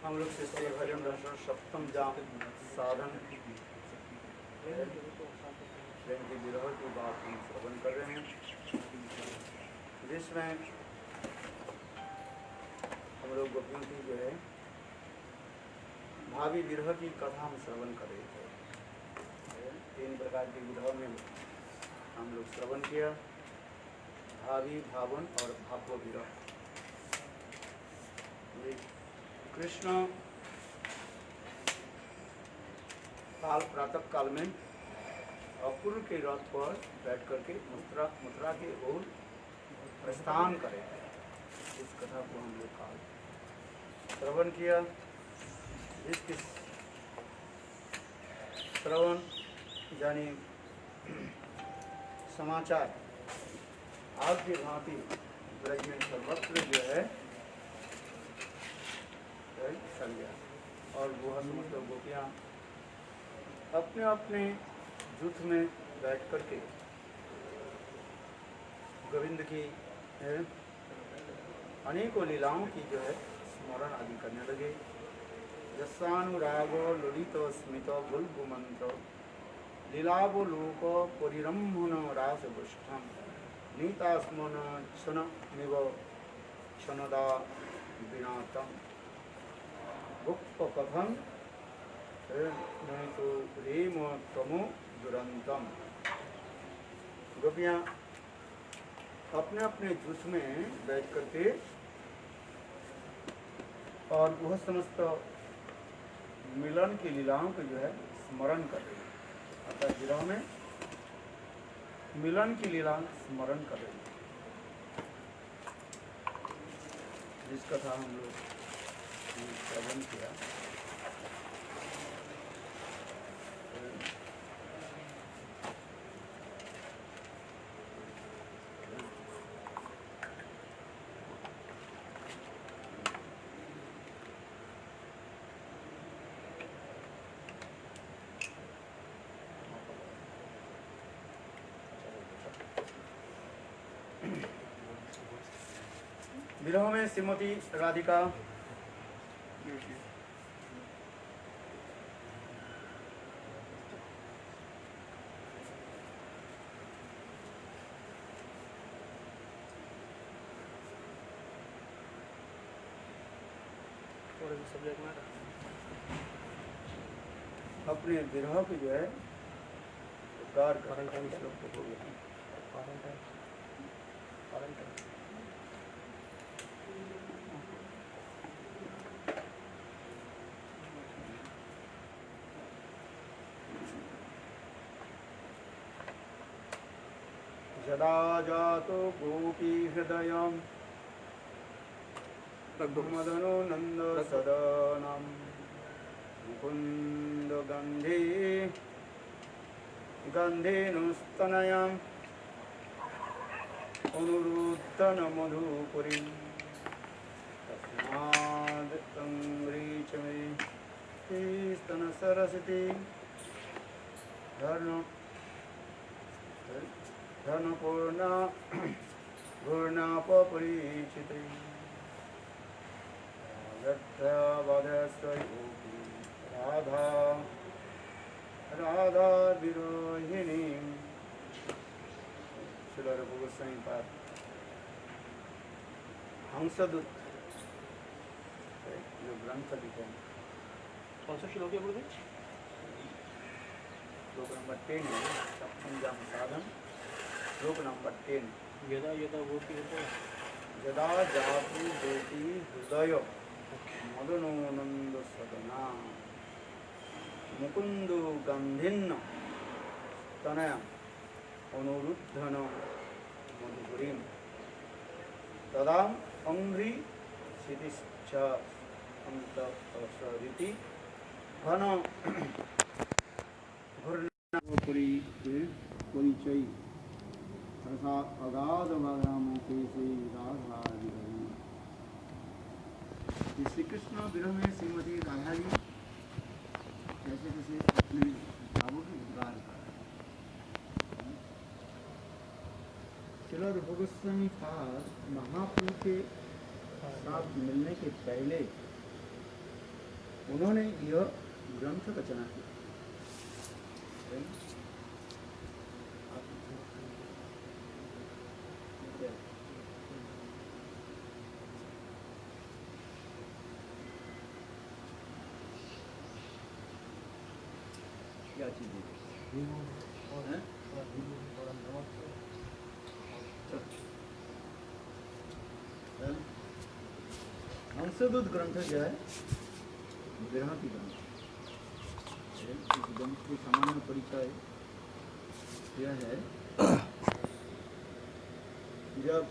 हम लोग से श्री भजन रस सप्तम जाम साधन प्रेम की विरह की बात हम श्रवण कर रहे हैं, जिसमें हम लोग गोपियों की जो है भावी विरह की कथा हम श्रवण कर रहे थे। 3 प्रकार की विरह में हम लोग श्रवण किया, भावी, भावन और भाव विरह। कृष्ण प्रातः काल में अपूर्व के रथ पर बैठ करके मथुरा के ओर प्रस्थान करे, इस कथा को हम लोग काल श्रवण किया। इसके श्रवण यानी समाचार आज की भांति ब्रज में सर्वत्र जो है संज्ञा और वो समस्त गोपियाँ अपने अपने जुट में बैठ करके गोविंद की अनेकों लीलाओं की जो है स्मरण आदि करने लगे। यस्यानुरागो ललित स्मित बुल्बुमंत लीलावलोक परिरम्भन रासगुष्ठम नीतास्मन क्षणमिव क्षणदा विनातम गुप्त कथम नहीं तो प्रेम तमो दुरंतम। गोपियाँ अपने अपने जुट में बैठ करके और वह समस्त मिलन की लीलाओं को जो है स्मरण कर रही है, अर्थात विरह में मिलन की लीला स्मरण कर रही है, जिस कथा हम लोग श्रवण किया। विरह में श्रीमती राधिका अपने विरह की जो है गार यदा जातो गोपी हृदयं मदनो नंद सदनम मुकुंद गंधे गंधेनुस्तनयं अनुरुद्धन मधुपुरी तस्माद् अङ्घ्रीच मे स्तन सरस्वती धर्मपूर्णा घूर्णापरिचिते गोपी राधा राधा विरोहिणी। श्रील रूप गोस्वामी पाद हंसदूत जो ग्रंथ लिखे हैं, कौन सा श्लोक है गुरुदेव? श्लोक नंबर 10 है, सप्तम जाम साधन, श्लोक नंबर 10। यदा यदा गोपी यदा जातु गोपी हृदय मदनो नंद सदना मुकुंद गंधिन्न तनय अनुरुद्धन मधुपुरीं तदा अंघ्रि क्षितिश्च अंतःसरिति घन घूर्णापुरी परिचय अर्थात अगाध बाग्रामों के से राधा विरही। श्री कृष्ण विरह में श्रीमती राधा जी कैसे कैसे अपने भावों की उद्गार कर रहे हैं। श्रील रूप गोस्वामी पाद महाप्रभु के साथ मिलने के पहले उन्होंने यह ग्रंथ रचना की। क्या चीज है? हंसदूत ग्रंथ जो है बृहति ग्रंथ। इस ग्रंथ की सामान्य परिचय यह है, जब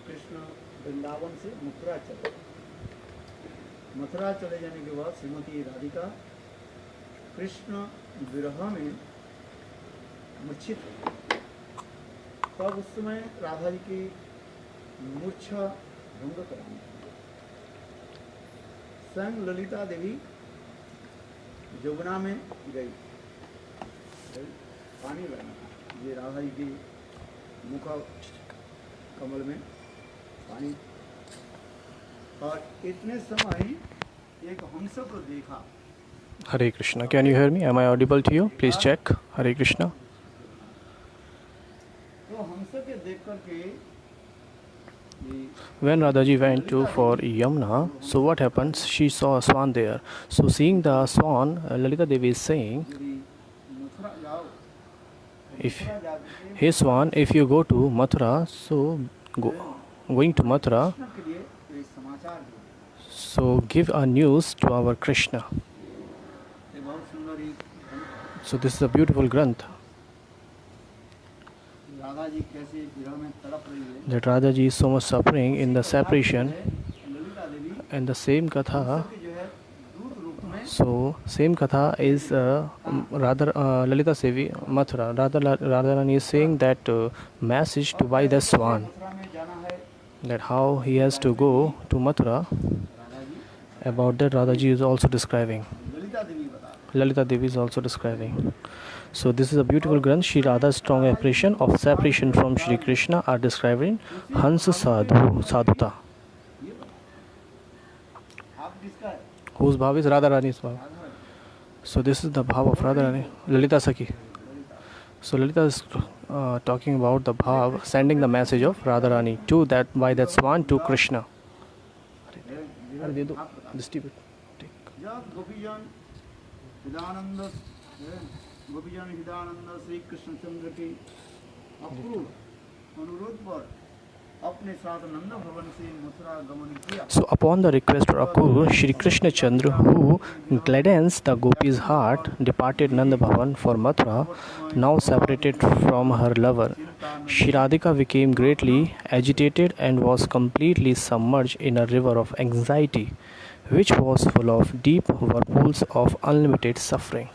कृष्ण वृंदावन से मथुरा चले जाने के बाद श्रीमती राधिका कृष्ण विरह में मूर्छित हुई। तब उस समय राधा जी की मूर्छा भंग करानी स्वयं ललिता देवी यमुना में गई पानी लाने। ये राधा जी की मुख कमल में पानी, और इतने समय एक हंस को देखा। Hare Krishna. Can you hear me? Am I audible to you? Please check. Hare Krishna. तो हंस के देख करके When Radhaji went to for Yamuna, so what happens? She saw a swan there. So seeing the swan, Lalita Devi is saying, Mathura जाओ, if Mathura जाके hey swan, if you go to Mathura, so going to Mathura, Krishna के लिए एक समाचार दो। so give a news to our Krishna. ये बहुत सुंदर ही ग्रंथ। So this is a beautiful granth Radha ji कैसे विरह में तड़प रही है। that Radhaji is so much suffering in the separation, Lalita Devi and the same katha. सबके जो है दूत रूप में So same katha is Lalita Sevi Mathura. Radharani is saying that message to buy the swan, Mathura में जाना है। that how he has to go to Mathura. Radha ji About that Radhaji is also describing. Lalita Devi बता Lalita Devi is also describing. So this is a beautiful granth. Shri Radha's strong impression of separation from Shri Krishna are describing Hans Sadhuta. आप किसका है? Whose bhav is Radharani's bhav. Radha So this is the bhav of Radharani, Lalita Sakhi. So Lalita is talking about the bhav, sending the message of Radharani to that by that swan to Krishna. Distribute. जब गोपीजन हिदानंद श्री कृष्णचंद्र के अपूर्व अनुरोध पर अपने साथ नंद भवन से मथुरा गमन किया। So upon the request of Akur, Shri Krishna Chandra, who gladdens the gopis' heart, departed Nanda Bhavan for Mathura, now separated from her lover. Shri Radhika became greatly agitated and was completely submerged in a river of anxiety, which was full of deep whirlpools of unlimited suffering.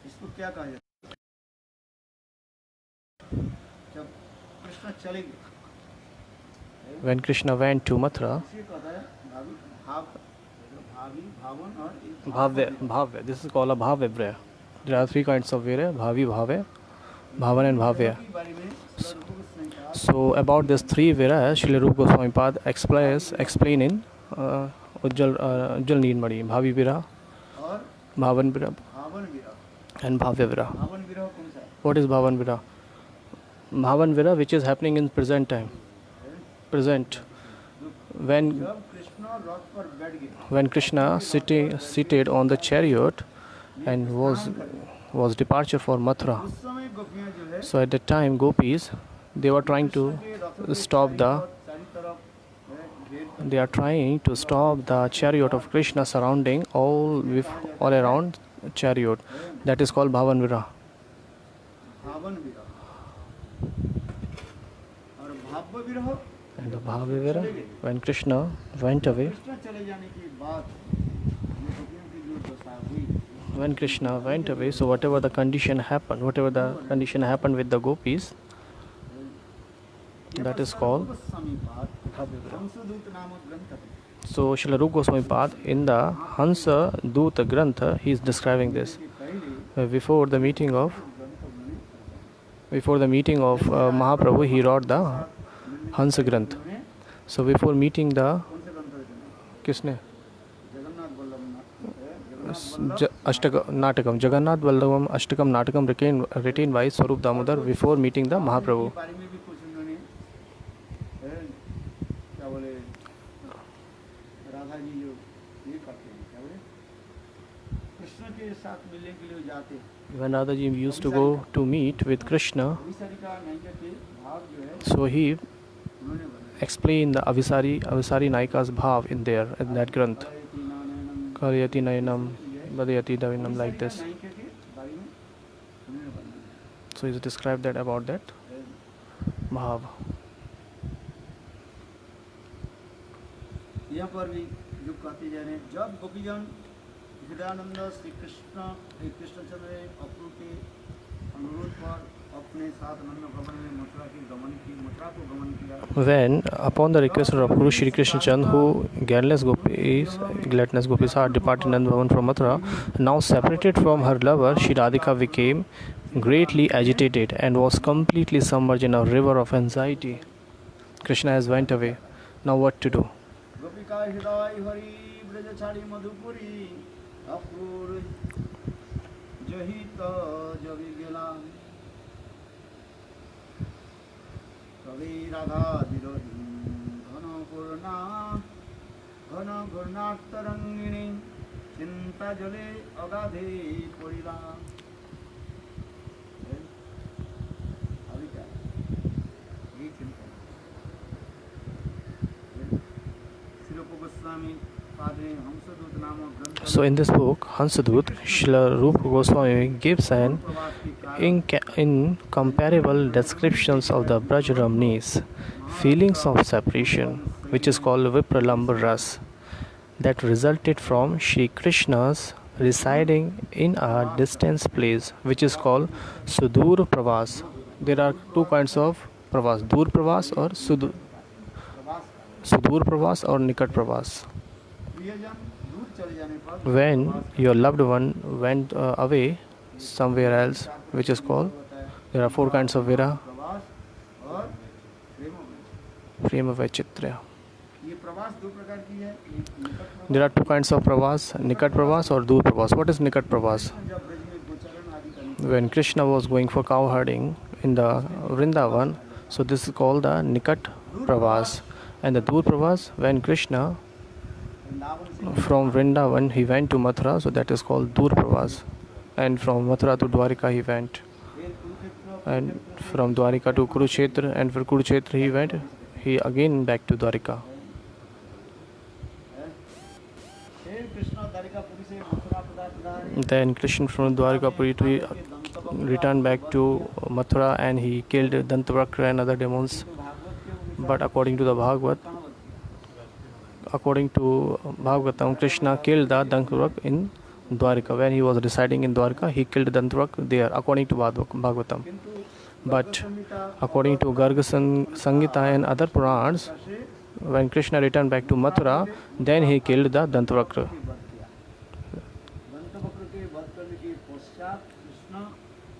इसको क्या कहा जाता है? जब कृष्ण चले गए, When Krishna went to Mathura, इसे कहता है भावी भावन और एक Bhavya. This is called a Bhavya. There are three kinds of Virya: Bhavi, Bhavya, Bhavan and Bhavya. के बारे में सर्वभूत संहिता So about these three Viras, Srila Rupa Goswami Pad explain in Ujjal Nilmani, Bhavi Vira, और Bhavan Vira भावन विरह। and Bhavya Vira. भावन विरह कौन सा है? What is Bhavan Vira? Bhavan Vira, which is happening in present time. Present. When जब कृष्ण रथ पर बैठ गए, when Krishna seated on the chariot and was departure for Mathura. उस समय गोपियां जो है So at that time, gopis, they were trying to stop the चारों तरफ घेर they are trying to stop the chariot of Krishna surrounding all around chariot. That is called Bhavan Vira. भावन विरह और भाव्य विरह। And the Bhavya Vira, when Krishna went away, Krishna चले जाने के बाद ये गोपियों की जो दशा हुई, when Krishna went away, so whatever the condition happened with the gopis, that is called समीपात Bhavya Vira. हंसदूत नामक ग्रंथ है। So Srila Rupa Goswami Pad in the Hansa Dutta Grantha, he is describing this. कि पहले Before the meeting of ग्रंथ उन्होंने Mahaprabhu, he wrote the Hansa Granth. उन्होंने So before meeting the कौन से ग्रंथ रचना? किसने Jagannath Vallabh Jagannath Vallabh नाटकम Jagannath Vallabham Ashtakam नाटकम written by Swarup Damodar before meeting the Mahaprabhu. के बारे में भी कुछ उन्होंने क्या बोले राधा जी जो ये करते हैं क्या बोले कृष्ण के साथ मिलने के लिए जाते हैं When Radhaji used to go to meet with Krishna, अभिसारी का नायिका के भाव जो है so he उन्होंने बनाया explained the Avisari Naika's bhav in there, in that granth. Karyati Nayanam, Badayati Davinam, like this. नायिका के बारे में उन्होंने बनाया So he's described that about that bhav. यहाँ पर भी जो कहते जा रहे हैं जब गोपीजन हृदयानंद श्री कृष्णचंद्र अप्रू के अनुरोध पर अपने साथ नंद भवन में मथुरा को गमन किया When, upon the request of Guru Shri Krishna Chand, who gladness Gopis heart departed Nand Bhavan from Mathura, now separated from her lover, Shri Radhika became greatly agitated and was completely submerged in a river of anxiety. Krishna has went away. Now what to do? गोपिका हृदय हरि ब्रज छाड़ी मधुपुरी अपूर जही तो जगी गेला कवि राधा विरोधी घन पूर्णातरंगिणी चिंता जले अगाधे पड़िला अभी क्या ये चिंता So in this book, Hansadut, Srila Rupa Goswami gives an incomparable descriptions of the Brajramnis feelings of separation, which is called Vipralamba Ras, that resulted from Shri Krishna's residing in a distant place, which is called Sudur Pravas. There are two kinds of Pravas, Dur Pravas or Sudur Pravas or Nikat Pravas. When your loved one went away somewhere else, which is called, there are four kinds of Vira, Prema Vaichitra. There are two kinds of Pravas, Nikat Pravas or Dur Pravas. What is Nikat Pravas? When Krishna was going for cow herding in the Vrindavan, so this is called the Nikat Pravas. And the Dur Pravas, when Krishna from Vrindavan he went to Mathura, so that is called Dur Pravas. And from Mathura to Dwarika he went. And from Dwarika to Kurukshetra, and for Kurukshetra he again back to Dwarika. Then Krishna from Dwarikapuri returned back to Mathura and he killed Dantavakra and other demons. But according to Bhagavatam, Krishna killed the Dantavakra in Dwarika. When he was residing in Dwarika, he killed Dantavakra there, according to Bhagavatam. But according to Garga Sangita and other Purans, when Krishna returned back to Mathura, then he killed the Dantavakra.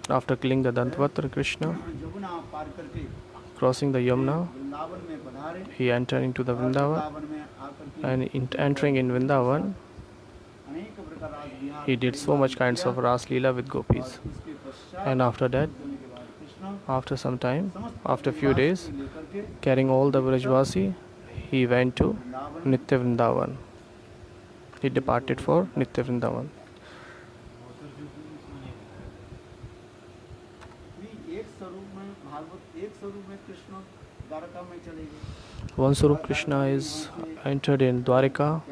After killing the Dantavakra, Krishna, crossing the Yamuna, he entered into the Vrindavan, and entering in Vrindavan, he did so much kinds of Ras Leela with gopis. And after that, after some time, after few days, carrying all the Vrajvasi, he went to Nitya Vrindavan. He departed for Nitya Vrindavan. One Swarup Krishna is entered in Dwarika,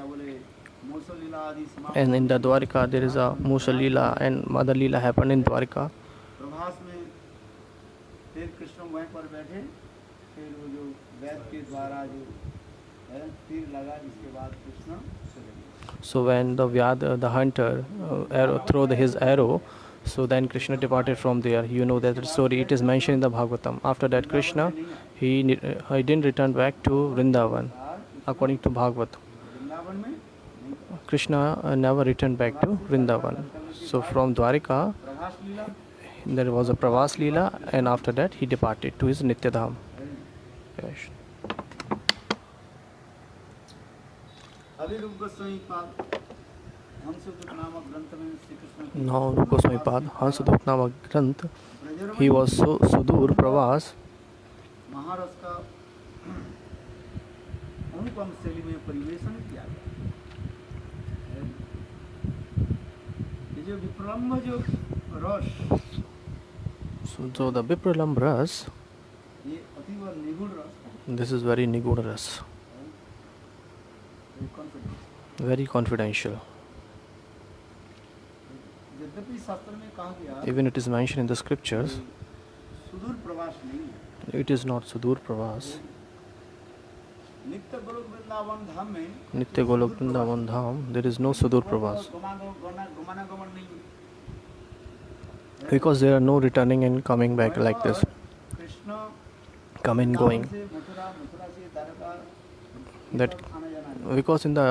and in the Dwarika there is a Musa Leela and Mother Leela happened in Dwarika. So when the Vyad, the hunter, threw his arrow, so then Krishna departed from there. You know that story, it is mentioned in the Bhagavatam. After that, Krishna, he didn't return back to Vrindavan, according to Bhagavatam. Krishna never returned back to Vrindavan. So from Dwarika, there was a Pravas Leela, and after that he departed to his Nityadham. Yes. अभी रूप गोस्वामी पाद हंसदूत नामक ग्रंथ में श्री कृष्ण की Now Rupa Goswami Pad Hansadut Namak Granth, ब्रजरमण he was so Sudur Pravas. महारस का अनुपम शैली में परिवेशन किया गया। ये जो विप्रलम्भ जो रस, So the Vipralam Ras, ये अतीव निगुण रस है, this is very Niguna Ras, very confident। very confidential. यद्यपि शास्त्र में कहा गया Even it is mentioned in the scriptures, सुदूर प्रवास नहीं है, it is not Sudur Pravas. नित्य गोलोक वृंदावन धाम में Nitya Golok Vrindavan Dham, there is no Sudur Pravas. गमनागमन नहीं है। Because there are no returning and coming back like this, Krishna come and going. से मथुरा, मथुरा से द्वारका, That आना जाना नहीं, because in the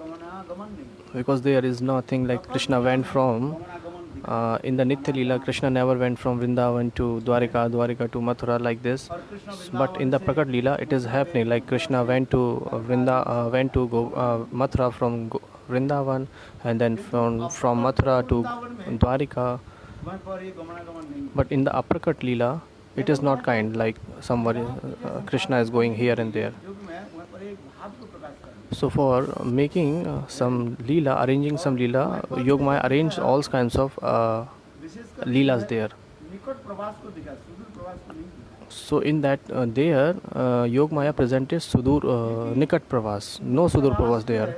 गमनागमन नहीं, because there is nothing like Krishna went from गमनागमन दिखा। in the Nitya Leela, Krishna never went from Vrindavan to Dwarika, Dwarika to Mathura like this. और Krishna But in the Prakat Leela, it is happening like Krishna went to Mathura from Vrindavan, and then from Mathura to Dwarika. वहाँ पर ये गमनागमन नहीं, But in the Aprakat Leela, it is not kind like somebody Krishna is going here and there. जो कि मैं वहाँ पर एक भाव को प्रकाश कर रहा हूँ। So for making some Leela, arranging some Leela, Yogamaya arranged all kinds of विशेषकर Leelas there. निकट प्रवास को दिखा, सुदूर प्रवास को नहीं दिखा। So in that there, Yogamaya presented Sudur Nikat Pravas, no Sudur Pravas there,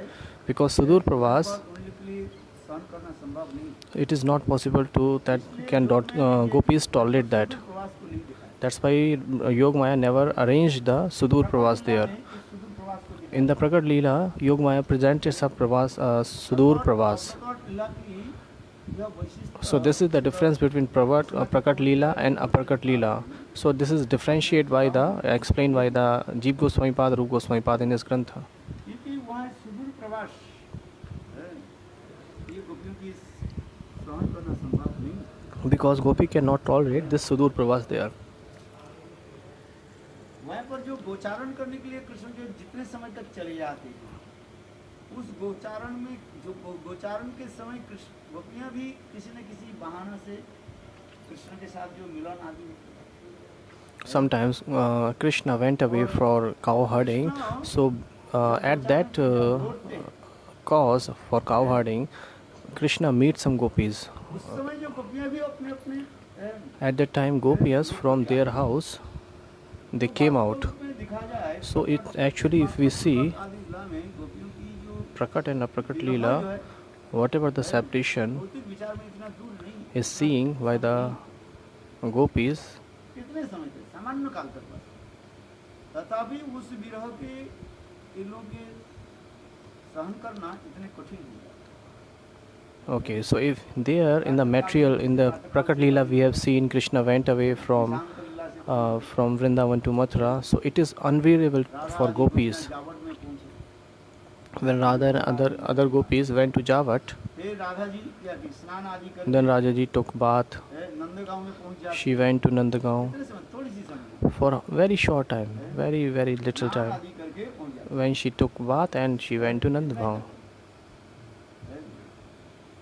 because Sudur Pravas, उनके लिए सहन करना संभव नहीं, it is not possible to that cannot gopis tolerate that. प्रवास को नहीं दिखाया। That's why Yogamaya never arranged the Sudur Pravas there. इस सुदूर प्रवास को दिखा। In the Prakat Leela, Yogamaya presented some Pravas, Sudur Pravas. प्रकट लीला की यह वैशिष्ट So this is the difference between Prakat Leela and Aprakat Leela. So this is differentiated by explained by the Jeev Goswami Pad, Rup Goswami Pad in his Grantha. क्योंकि वहाँ सुदूर प्रवास है, ये गोपियों की सहन करना संभव नहीं। Because Gopi cannot tolerate this Sudur Pravas there. वहाँ पर जो गोचारण करने के लिए कृष्ण जो जितने समय तक चले जाते हैं, उस गोचारण में जो गोचारण के समय कृष्ण गोपियाँ भी किसी न किसी बहाना से कृष्ण के साथ जो मिलन आदि, Sometimes Krishna went away for cow herding. So at that cause for cow herding, Krishna meet some gopis. उस समय जो गोपियाँ भी अपने अपने At that time, gopiyas from their house, they came out. में दिखा जाए, So it actually, if we see आदि लीला में गोपियों की जो Prakat and Aprakat जो Leela, है, whatever the separation भौतिक विचार में इतना दूर नहीं, is seeing by the gopis, कितने समय तक, सामान्य काल तक बस। तथापि उस विरह के इन लोगों के सहन करना इतने कठिन हो जाता। okay, so if there in the material, in the Prakat Leela, we have seen Krishna went away from Vrindavan to Mathura, so it is unbearable for gopis. जावट में पहुंचे, When Radha and other gopis went to Javat, फिर राधा जी क्या की स्नान आदि कर then Rajaji took bath. Nandgaon में पहुंच जाते, She went to Nandagaon कितने समय, थोड़ी सी समय, for a very short time, very little स्नान time. आदि करके पहुंच जाते। When she took bath and she went to Nandagaon,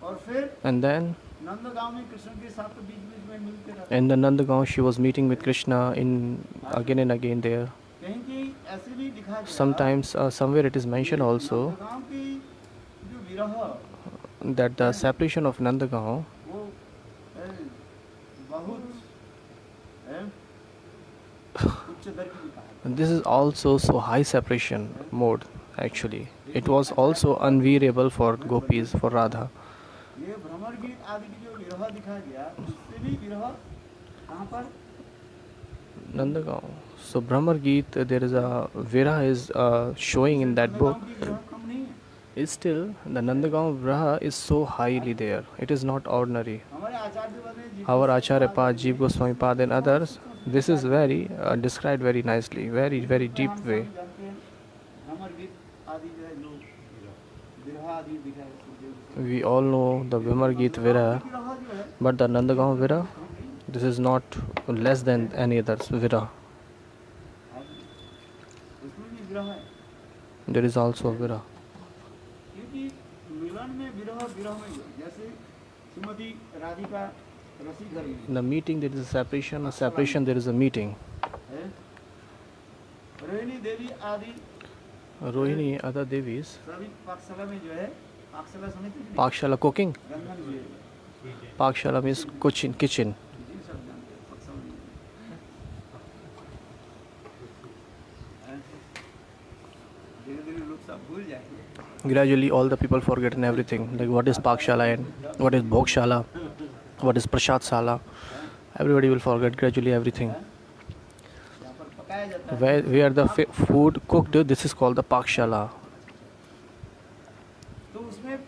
और फिर and then नंदगांव में कृष्ण के साथ तो बीच बीच में मिलते रहते। in the Nandagaon she was meeting with Krishna in again and again there. कहीं कि ऐसे भी दिखा गया, Sometimes somewhere it is mentioned also Nandgaon की जो विरह that the separation of Nandagaon, वो बहुत उच्च दर की दिखा है। this is also so high separation mode actually. It was also unbearable for gopis, for Radha. ये भ्रमर गीत आदि की जो विरह दिखा गया, उससे भी विरह कहाँ पर, Nandagaon. So Brahmar Geet, there is a Viraha is showing in that book. Nandgaon की विरह कम नहीं है। Is still the Nandagaon Viraha is so highly there. It is not ordinary. हमारे आचार्य बने Our Acharya Pad, Jeev Goswami Pad and others, this is very described very nicely, very deep way. जानते हैं भ्रमर गीत आदि जो है जो विरह आदि दिखा है, Sukhdev We all know the Brahmar Geet Viraha, विरह जो है but the Nandagaon Viraha, this is not less than any other Viraha. उसमें भी विरह है। There is also a Viraha. मिलन में विरह, विरह में जैसे श्रीमती राधिका रसी घर में In the meeting there is a separation there is a meeting. है, रोहिणी देवी आदि Rohini, other Devis, सभी पाकशाला में जो है, पाकशाला समिति में Pakshala cooking. गंधन जी है, Pakshala means kitchen. जी सब जानते हैं, पाकशाला में हैं? धीरे-धीरे लोग सब भूल जाएंगे। Gradually all the people forget everything. Like what is Pakshala and what is Bhogshala, what is Prasad Sala. Everybody will forget gradually everything. यहाँ पर पकाया जाता है। Where the food cooked, this is called the Pakshala. तो उसमें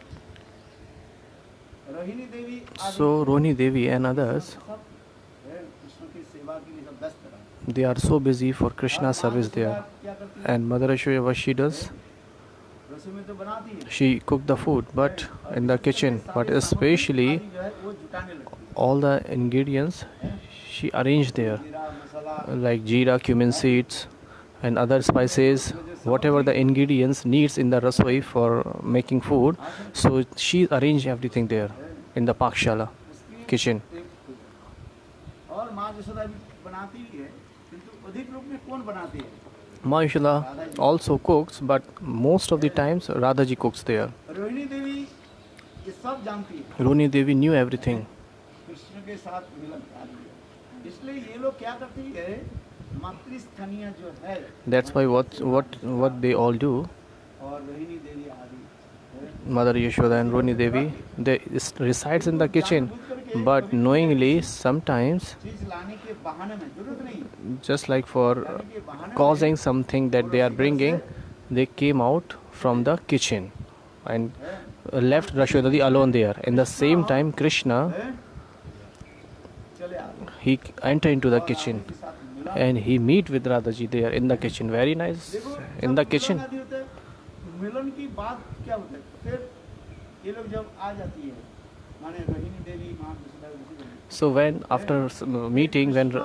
रोहिणी देवी आदि So Rohini Devi and others, सब है, कृष्ण की सेवा के लिए सब व्यस्त रहे। they are so busy for Krishna service there. क्या करती है? And Mother Aishwarya, what she does, रसोई में तो बनाती है, she cooked the food, but in the kitchen, but especially जो है वो जुटाने लगती है। all the ingredients she arranged there, जीरा मसाला like jeera, cumin seeds, and other spices, whatever the ingredients needs in the rasoi for making food. So she arranged everything there in the Pakshala kitchen. और माँ यशोदा भी बनाती ही है, किंतु अधिक रूप में कौन बनाती है? Ma Yashoda also cooks, but most of the times Radhaji cooks there. Rohini देवी ये सब जानती है, Rohini Devi knew everything. Krishna के साथ मिलन कार्य है। इसलिए ये लोग क्या करती है, मातृस्थानीय जो है That's why what they all do, और रोहिणी देवी आदि है, Mother Yashoda and Rohini Devi, they resides in the kitchen, but knowingly sometimes, चीज लाने के बहाने में जरूरत नहीं, just like for लाने के बहाने causing something that they are bringing, they came out from the kitchen and left Rashodadi alone there. In the same time, Krishna, में चले आ गए। he entered into the kitchen के साथ मिला। and he meet with Radhaji there in the kitchen. Very nice देखो, in जब the Milan kitchen. आदि होता है, मिलन की बात क्या होता है? फिर ये लोग जब आ जाती है, माने रोहिणी देवी माँ यशोदा ऋषि बनी, So when after meeting, when घर से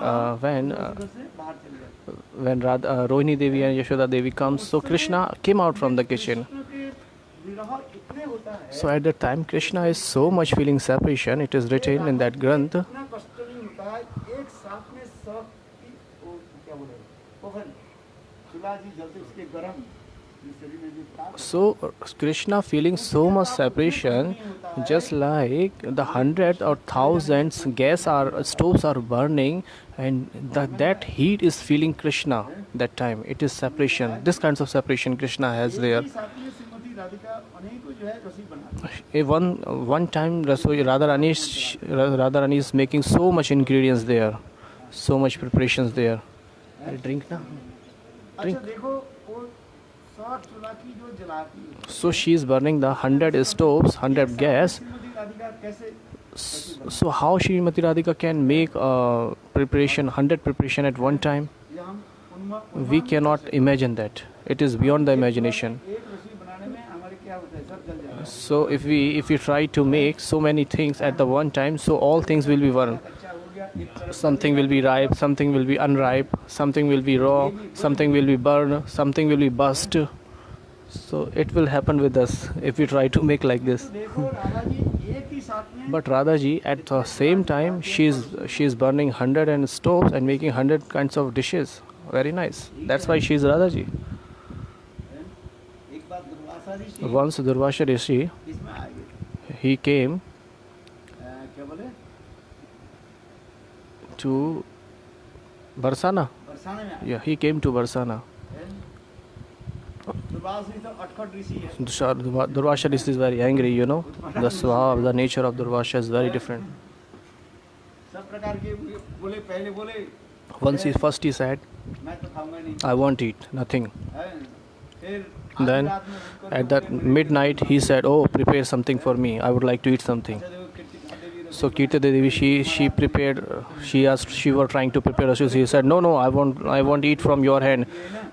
बाहर चले जाते हैं। Rohini Devi and Yashoda Devi comes, so Krishna came out from the kitchen. Krishna के विरह इतने होता है, So at that time, Krishna is so much feeling separation. It is written in that Granth. इतना कष्ट नहीं होता है, एक साथ में सब की वो क्या बोले, ओवन, चूल्हा जी जलते उसके गरम, इस शरीर में जो ताप So Krishna feeling so much separation, just like the hundreds or thousands gas or stoves are burning, and that heat is feeling Krishna that time. It is separation. This kinds of separation Krishna has there. एक ही साथ में श्रीमती राधिका अनेकों जो है रसी बनाती है। One time Radharani is making so much ingredients there, so much preparations there. Drink now. अच्छा देखो वो 100 चूल्हा की जो जलाती है, So she is burning the 100 stoves, 100 gas. Shrimati Radhika कैसे So how Srimati Radhika can make preparation, 100 preparation at one time? ये हम We cannot imagine that. It is beyond the imagination. एक रसोई बनाने में हमारे क्या होता है, सब जल जाएगा। So if we try to make so many things at the one time, so all things will be burned. अच्छा हो गया, एक तरफ Something will be ripe, something will be unripe, something will be raw, something will be burned, something will be burst. So it will happen with us if we try to make like this. देखो राधा जी एक ही साथ में But Radhaji at the same time she is burning 100 and stoves and making 100 kinds of dishes. Very nice. That's why she is Radhaji. एक बार दुर्वासा ऋषि Once Durvasha Rishi, इसमें आ गए, he came क्या बोले, to Barsana. बरसाने में आ Yeah, he came to Barsana. गए। दुर्वासा ऋषि तो अटखट ऋषि है, Durvasha Rishi is very angry, you know. The swabha, the nature of Durvasha is very different. सब प्रकार के बोले, पहले बोले Once he said, मैं तो खाऊंगा नहीं, I won't eat nothing. है। फिर आधी Then रात में उनको at that midnight he said, oh, prepare something for me. I would like to eat something. अच्छा देखो कीर्ति देवी So Kirti Devi, she prepared, she was trying to prepare us. She said, no, I won't eat from your hand.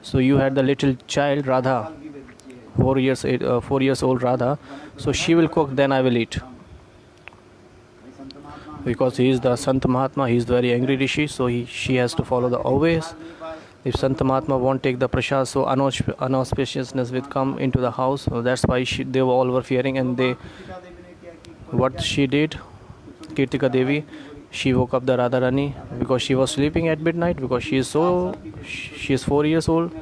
So you had the little child Radha, की बच्ची है, 4 years old Radha. So she will cook, then I will eat. भाई संत महात्मा Because he is the Sant Mahatma, he is very angry Rishi, so she has to follow the always. नहीं पाए, If Santa Mahatma won't take the prasad, so unauspiciousness will come into the house. So that's why they all were fearing, and what she did, Kirtika Devi, she woke up the Radharani because she was sleeping at midnight, because she is 4 years old.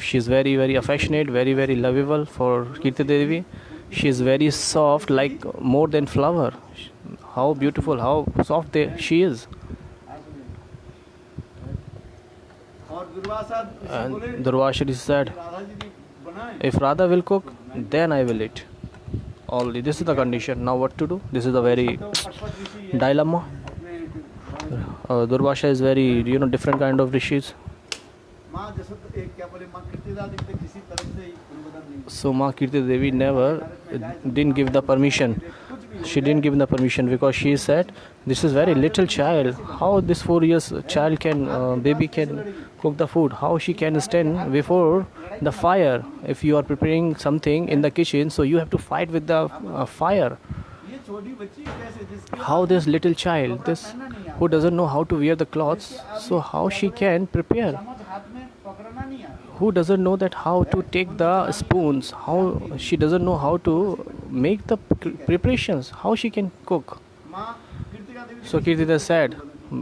She is very, very affectionate, very, very lovable for Kirtika Devi. She is very soft, like more than flower. How beautiful, how soft she is. And Durvasa said, if Radha will cook, then I will eat. Only this is the condition. Now what to do? This is a very dilemma. Durvasa is very, different kind of rishis. So Ma Kirti Devi didn't give the permission. She didn't give the permission because she said, this is very little child. How this 4 years child baby can cook the food? How she can stand before the fire? If you are preparing something in the kitchen, so you have to fight with the fire. How this little child, this who doesn't know how to wear the clothes, so how she can prepare? Who doesn't know that how to take the spoons? How she doesn't know how to make the preparations? How she can cook? So Kirtida said,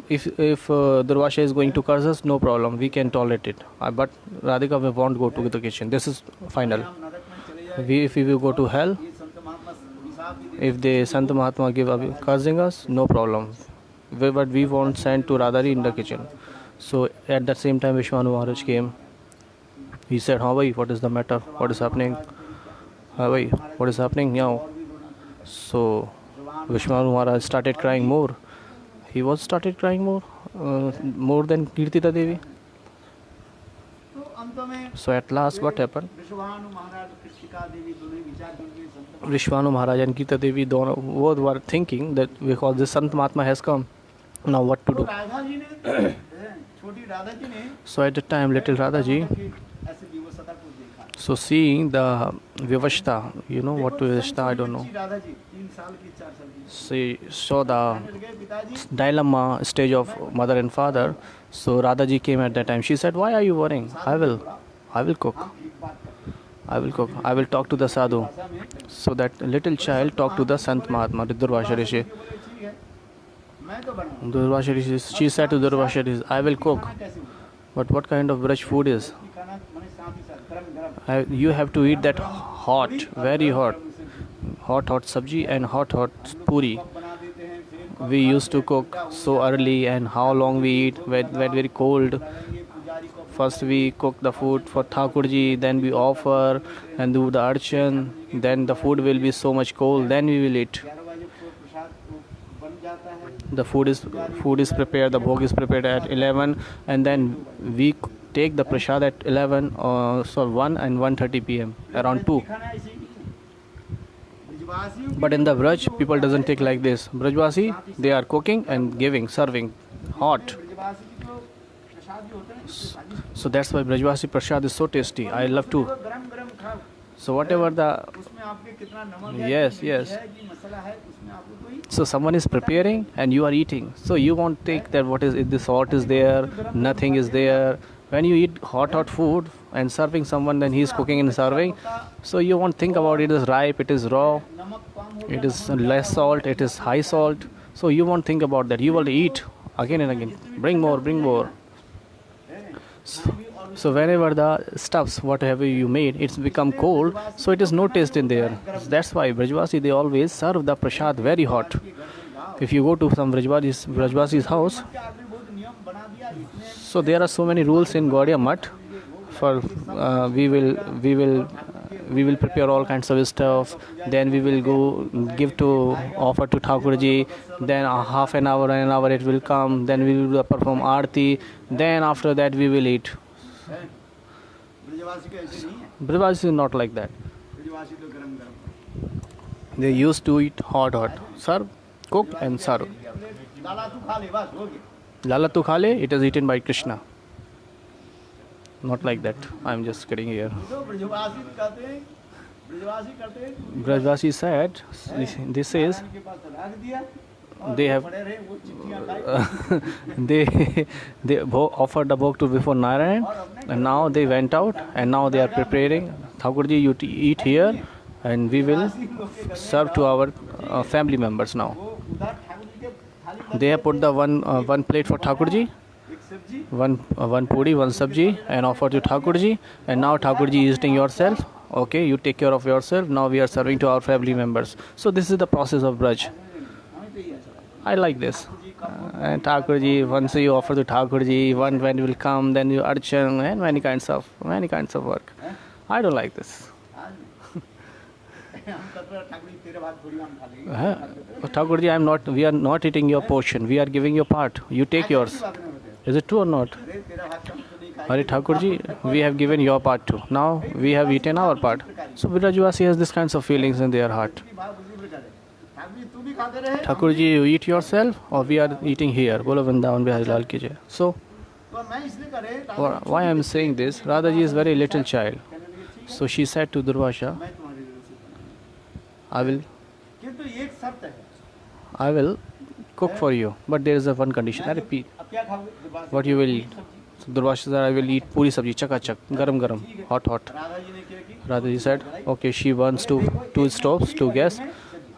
if Durvasa is going to curse us, no problem, we can tolerate it. But Radhika won't go to the kitchen. This is final. If we will go to hell, if the Santa Mahatma give up cursing us, no problem. But we won't send to Radhari in the kitchen. So at the same time, Vishwanu Maharaj came. He said, "How bhai, what is the matter? What is happening? How bhai, what is happening now?" So Vishwanu Maharaj started crying more. He was started crying more than Kirtida Devi. So at last, what happened? Vishwanu Maharaj and Kirtida Devi both were thinking that because the Sant Mahatma has come, now what to do? So at the time, little Radhaji, so seeing the Vivashta, you know what Vivashta, I don't know. She saw the dilemma stage of mother and father. So Radhaji came at that time. She said, "Why are you worrying? I will cook. I will cook. I will talk to the sadhu." So that little child talked to the Sant Mahatma, Durvasa Rishi. Durvasa Rishi, she said to Durvasa Rishi, "I will cook. But what kind of Braj food is? You have to eat that hot, very hot sabji and hot puri. We used to cook so early, and how long we eat when very cold. First we cook the food for Thakurji, then we offer and do the archan. Then the food will be so much cold, then we will eat. The food is prepared, the bhog is prepared at 11, and then we take the prasad at 1 and 1:30 p.m. around 2. But in the Braj, people doesn't take like this. Brajvasi, they are cooking and giving, serving hot. So that's why Brajvasi prasad is so tasty. I love to. So whatever the yes. So someone is preparing and you are eating. So you won't think that what is it, the salt is there, nothing is there. When you eat hot food and serving someone, then he is cooking and serving. So you won't think about it is ripe, it is raw, it is less salt, it is high salt. So you won't think about that. You will eat again and again. Bring more. So whenever the stuffs, whatever you made, it's become cold, so it is no taste in there. That's why Brajvasi, they always serve the prasad very hot. If you go to some Brajvasi's house, so there are so many rules in Gaudiya Math. For we will prepare all kinds of stuff. Then we will go give to offer to Thakurji. Then half an hour it will come. Then we will perform aarti. Then after that we will eat. Brajvasi is not like that. They used to eat hot. Serve, cook and serve. Lala tu khale, it is eaten by Krishna. Not like that. I am just kidding here. Brajvasi said, this is they have पड़े रहे वो चिट्ठियां खाई they offered the bhog to before Narayan, and now they went out, and now they are preparing. Thakurji, you eat here, and we will serve to our family members now. वो उधर ठाकुर जी के थाली They have put the one plate for Thakurji, एक सब्जी one puri, one sabji, and offered to Thakurji, and now Thakurji is eating yourself. Okay, you take care of yourself. Now we are serving to our family members. So this is the process of Braj. हमें तो ये अच्छा लगा I like this. And Thakurji, once you offer to Thakurji, one when will come, then you archan, and many kinds of work. I don't like this. हम कहते हैं ठाकुर जी तेरे भाग थोड़ी हम खा लेंगे Thakurji, we are not eating your portion. We are giving you part. You take yours. ऐसी बात नहीं होती Is it true or not? अरे तेरा भाग कम तो नहीं खाएंगे Hare Thakurji, we have given your part too. Now we have eaten our part. So Virajvasi has this kinds of feelings in their heart. उसकी भाग उसी प्रकार है ठाकुर जी तू भी खाते रहे Thakurji, you eat yourself, or we are eating here. Bolo Vrindavan Bihari Lal ki jai. So तो मैं इसलिए करे why I am saying this? Radhaji is very little child. So she said to Durvasha, मैं तुम्हारी जरूरत I will किंतु एक शर्त है I will cook for you, but there is a one condition. I repeat, अब क्या खाओगे what you will eat. So Durvasha said, I will eat puri sabji, chakachak, garam garam, hot hot. Radha ji ने क्या की Radhaji said, okay, she wants two stoves, two gas.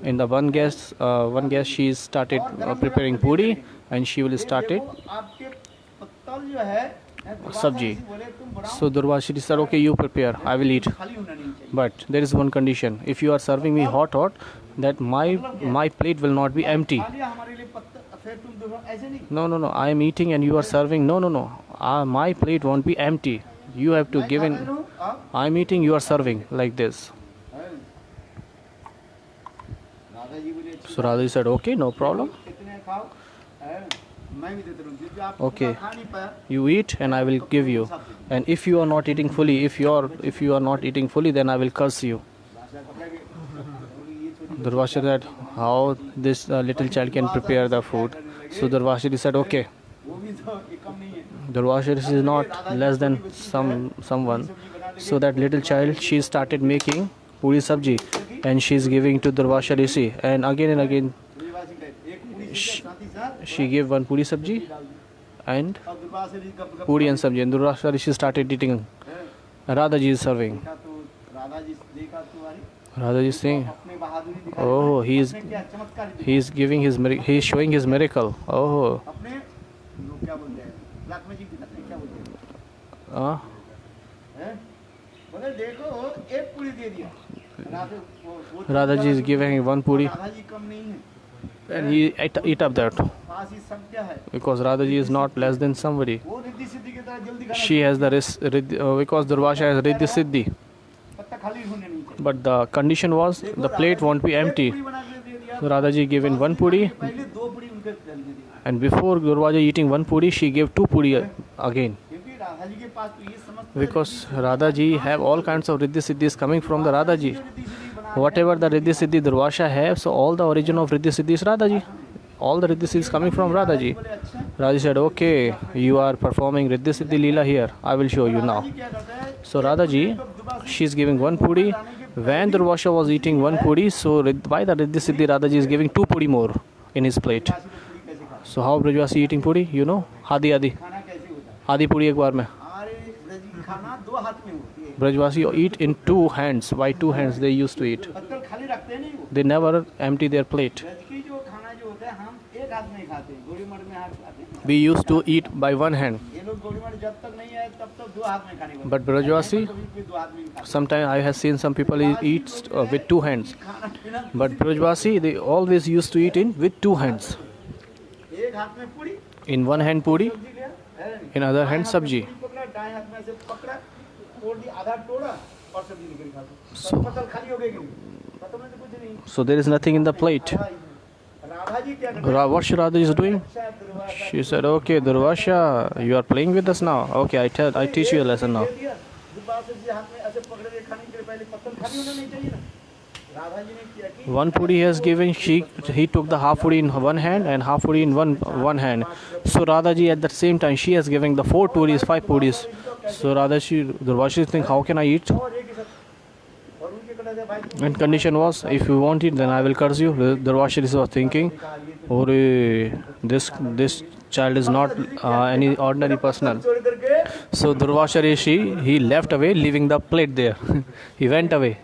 In the one gas she started preparing puri, and she will start it आपके पत्तल जो है sabji. बोले तुम बड़ा So Durvashiri said, okay, you prepare, I will eat. खाली होना नहीं चाहिए But there is one condition. If you are serving me hot, that my plate will not be empty. खाली हमारे लिए पत्तल फिर तुम दोनों ऐसे नहीं No. I am eating and you are serving. No. My plate won't be empty. You have to give in. अब I am eating, you are serving like this. Radha ji बोले So Radhaji said, okay, no problem. कितने खाओ मैं भी देता रहूँ क्योंकि आप Okay. खा नहीं पाया You eat and I will give you. And if you are not eating fully, if you are not eating fully, then I will curse you. भाषा कपड़ा के ये छोटी Durvashiri said, how this little child can prepare the food. So Durvashiri said, okay. वो भी तो ये कम नहीं है Durvashiri is not less than someone. So that little child, she started making puri sabji, and she is giving to Durvasha Rishi. And again, Adivasi type एक पूरी Sh- साथ ही साथ she gave one puri sabji and और दुर्वासा जी का puri and sabji. And Durvasha Rishi started eating. Radhaji is serving. देखा तो राधा जी देखा तुम्हारी Radhaji is saying, अपने बहादुरी दिखा oh, he is क्या चमत्कार he is showing his miracle. Oh, अपने लोग क्या बोलते हैं लक्ष्मण जी दिखाते हैं क्या बोलते हैं uh, हैं? बोले देखो एक पूरी दे दिया वो Radhaji is giving one puri, Radha ji कम नहीं है and he ate up that पास ही सब क्या है because Radhaji is not less than somebody. वो रिद्धि सिद्धि की तरह जल्दी खाना She has the because Durvasha has Riddhi Siddhi. पत्ता खाली होने नहीं चाहिए But the condition was the plate won't be empty. पूरी बना के दे दिया So Radhaji gave in one puri, पहले दो पूरी उनके दे दिया and before Durvaja eating one puri, she gave two puri again. क्योंकि राधा जी के पास तो ये समझ Because Radhaji have all kinds of Riddhi Siddhis coming from the Radhaji. Riddhi Siddhi बना Whatever the Riddhi Siddhi Durvasha have, so all the origin of Riddhi Siddhi is Radhaji. All the Riddhi Siddhi is coming from Radhaji. बोले अच्छा Radhaji said, okay, you are performing Riddhi Siddhi Leela here. I will show you now. जी क्या करता है So Radhaji, she is giving one puri. When Durvasha was eating one puri, so by the Riddhi Siddhi, Radhaji is giving two puri more in his plate. राशि में पूरी कैसे खा So how Brajvasi eating puri? You know, Hadi Adi. खाना कैसे होता है Adi puri ek baar mein. हमारे ब्रज की खाना दो हाथ में होती है Brajvasi eat in two hands. By two hands they used to eat. पत्तल खाली रखते हैं नहीं वो They never empty their plate. Braj की जो खाना जो होता है हम एक हाथ में ही खाते हैं गोड़ी मठ में हाथ खाते हैं We used to eat by one hand. ये लोग गोड़ी मठ जब तक नहीं आए तब तक दो हाथ में खाने को But Brajvasi, कभी भी दो हाथ में ही खाते sometimes I have seen some people eat with two hands. हैं। खाना पीना But Brajvasi, they always used to eat in with two hands. एक हाथ में पूरी In one hand puri, सब्जी लिया है। in other hand दाएं हाथ में sabji. पूरी पकड़ा दाएं हाथ में से पकड़ा तोड़ दिया आधा टोड़ा और सब्जी निकल खा लो So- पत्तल खाली हो गई कि नहीं पत्तल में तो कुछ नहीं So there is nothing in the plate. Radha ji क्या करते हैं What Radha is doing? अच्छा Durvasa She said, okay, Durvasha, you are playing with us now. Okay, I teach you a lesson now. दे दिया दुर्वासा जी हाथ में ऐसे पकड़ के खाने के लिए पहले पत्तल खाली होना नहीं चाहिए ना राधा जी ने किया कि One puri he has given, he took the half puri in one hand and half puri in one hand. So Radhaji at the same time, she has given the four puris, five puris. So Radhaji, Durvasi think, how can I eat? और एक ही साथ और उनके And condition was, if you want it, then I will curse you. The Durvasa Rishi was thinking, or this child is not any ordinary person. So Durvasa Rishi, he left away, leaving the plate there. He went away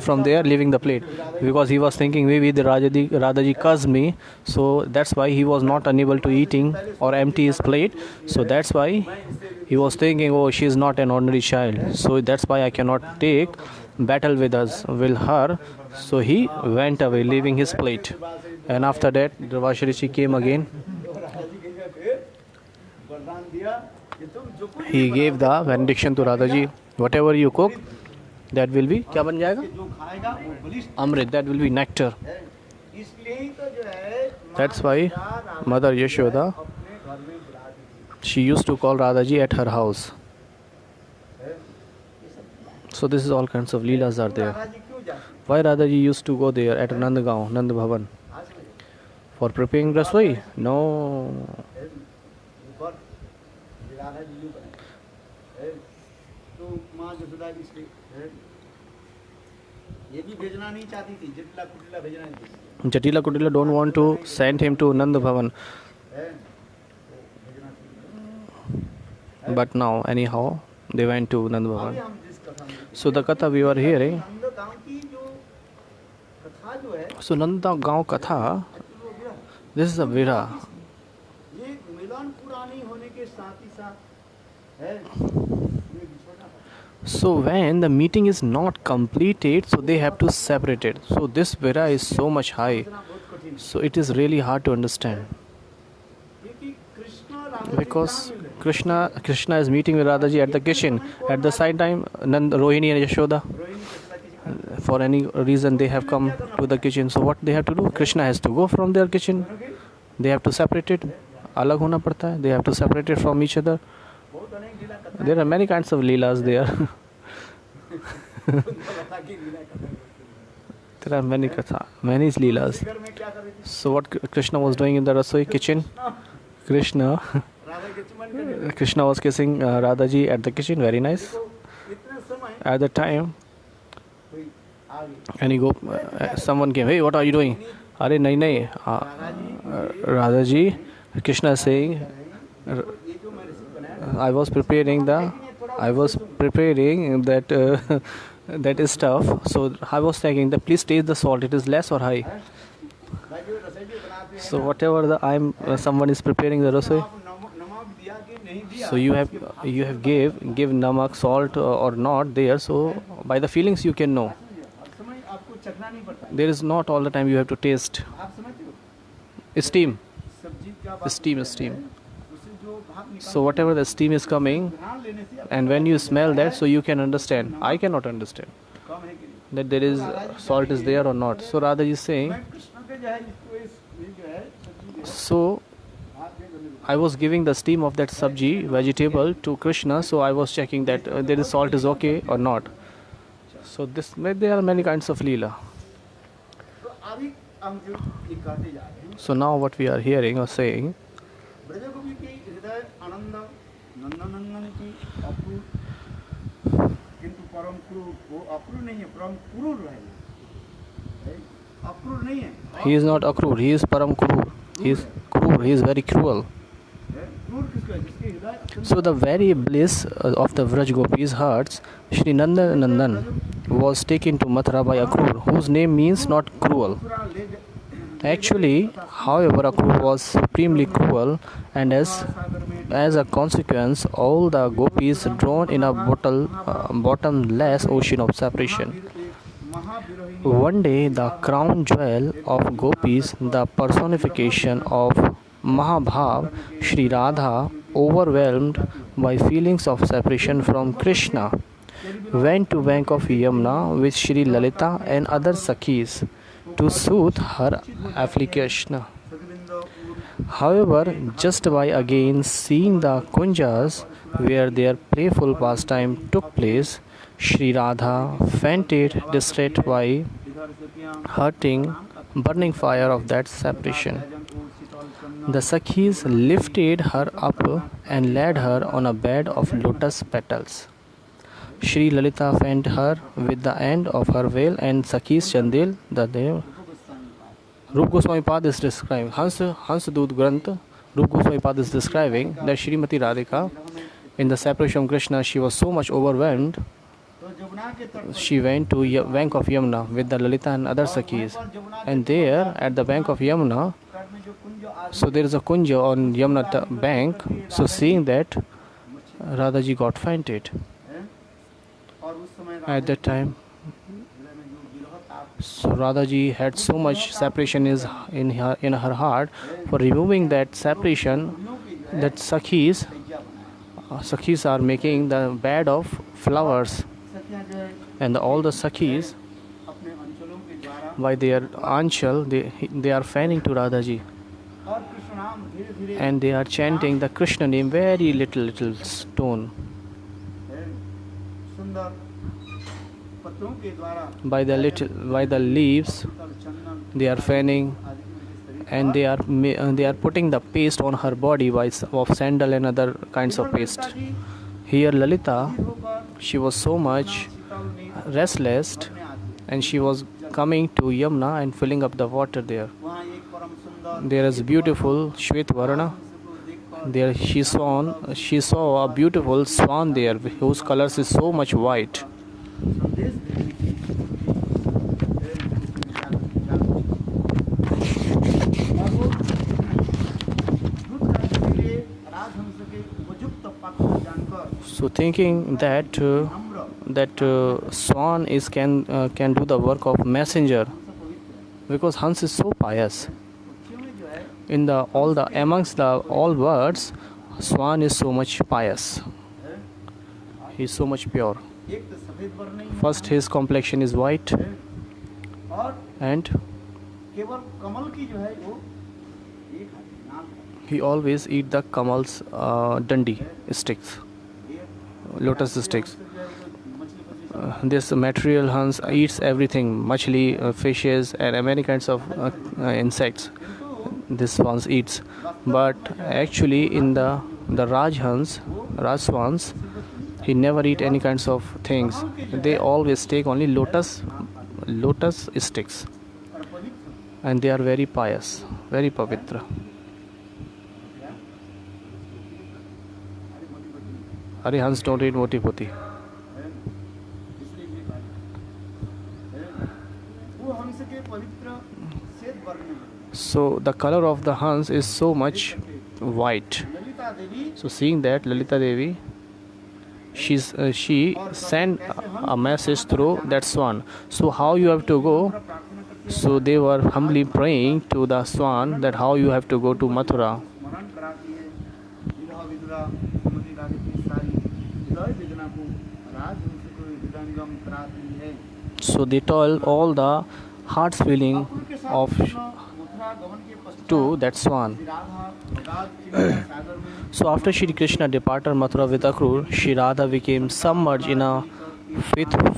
from there, leaving the plate, because he was thinking maybe the Radhaji cursed me, so that's why he was not unable to eating or empty his plate. So that's why he was thinking, oh, she is not an ordinary child, so that's why I cannot take battle with her. So he went away, leaving his plate. And after that, Durvasa Rishi came again. He gave the benediction to Radhaji. Whatever you cook, that will be क्या बन जाएगा? Amrit. That will be nectar. That's why Mother Yashoda, she used to call Radhaji at her house. So this is all kinds of leelas are there. Why Radhaji used to go there at Nandgaon, Nand Bhavan? For preparing rasoi? No. Jatila Kutila don't want to send him to Nand Bhavan. But now, anyhow, they went to Nand Bhavan. So the katha we were hearing. So Nanda Gaon Katha, this is a Vira. So when the meeting is not completed, so they have to separate it. So this Vira is so much high. So it is really hard to understand. Because Krishna is meeting with Radhaji at the kitchen. At the side time, Rohini and Yashoda, for any reason they have come to the kitchen. So what they have to do? Krishna has to go from their kitchen. They have to separate it. Alag hona padta hai. They have to separate it from each other. There are many kinds of leelas there. There are many leelas. So what Krishna was doing in the Rasoi kitchen? Krishna was kissing Radhaji at the kitchen. Very nice. At the time, and someone came. Hey, what are you doing? Are nahi. Radhaji, Krishna is saying, I was preparing that that is stuff. So I was thinking that please taste the salt. It is less or high. So whatever someone is preparing the rasoi. So you have give namak, salt or not there. So by the feelings you can know. There is not all the time you have to taste. Steam. So whatever the steam is coming, and when you smell that, so you can understand. I cannot understand that there is salt is there or not. So Radha is saying, so I was giving the steam of that sabji, vegetable, to Krishna, so I was checking that there is salt is okay or not. So there are many kinds of leela. So now what we are hearing or saying, he is not akrur, he is param krur. He is krur, he is very cruel. So the very bliss of the Vraj Gopis' hearts, Shri Nandan was taken to Mathura by Akrur, whose name means not cruel. Actually, however, Akrur was supremely cruel, and as a consequence, all the gopis drowned in a bottomless ocean of separation. One day, the crown jewel of gopis, the personification of Mahabhav, Shri Radha, overwhelmed by feelings of separation from Krishna, went to bank of Yamuna with Shri Lalita and other Sakhis to soothe her affliction. However, just by again seeing the kunjas where their playful pastime took place, Shri Radha fainted, distraught by hurting, burning fire of that separation. The Sakhis lifted her up and laid her on a bed of lotus petals. Shri Lalita fanned her with the end of her veil and Sakhi's chandel. The Dev Rup Goswami Pad is describing Hans Dud Granth. Rup Goswami Pad is describing that Srimati Radhika, in the separation from Krishna, she was so much overwhelmed. तो जमुना के तट पर She went to bank of Yamuna with the Lalita and other Sakhis, and there at the bank of Yamuna, तट में जो कुंज आदि so there is a kunja on Yamuna bank. So seeing that, Radhaji got fainted. है और उस समय At that time, हृदय में जो विरह ताप so Radhaji had so much separation in her heart. For removing that separation, फूलों की जो है that Sakhis तैया बनाया Sakhis are making the bed of flowers, सखियां जो है and all the Sakhis अपने अंचलों के द्वारा by their anchal they are fanning to Radhaji, और कृष्ण नाम धीरे धीरे and they are chanting the Krishna name very little tone. सुंदर पत्रों के द्वारा By the leaves तल चंदन they are fanning, आदि में इस and they are putting the paste on her body of sandal and other kinds of paste. तरीके Here Lalita, होकर she was so much शीतल नीर restless, में आती and she was coming to Yamuna and filling up the water there. वहाँ एक परम सुंदर There is beautiful Shwet Varna. को देखकर There she saw a beautiful swan there whose colors is so much white. संदेश देने की और वो दूध करने के लिए राजहंस के उपयुक्त पक्ष जानकर So thinking that नम्र swan can do the work of messenger, हमसे पवित्र because Hans is so pious. पक्षियों में जो है In amongst all birds, swan is so much pious. He is so much pure. एक तो सफेद वर्ण नहीं है First, his complexion is white, और and केवल कमल की जो है वो एक नाम है he always eat the kamal's dandi sticks, lotus sticks. जो है वो मछली पछली This material Hans eats everything, machli, fishes, and many kinds of insects. This Hans eats, but actually in the Raj swans, he never eat any kinds of things. They always take only lotus sticks, और पवित्र and they are very pious, very pavitra. Hare Hans don't eat moti poti. इसलिए ये कार्य है। वो हंस के पवित्र श्वेत वर्ण में So the color of the Hans is so much white. Lalita Devi So seeing that, Lalita Devi, she sent a message through that swan. So how you have to go? प्रार्थना करती So they were humbly praying to the swan that how you have to go to Mathura. स्मरण कराती है विरह विदुरा श्रीमती राधे की सारी हृदय वेदना को राजहंस को हृदयंगम कराती है So they told all the heart's feeling अपूर्व के साथ of मथुरा गमन के पश्चात to that swan. Shri Radha अगाध चिंता सागर में So after Shri Krishna departed Mathura with Akrur, Shri Radha became submerged in a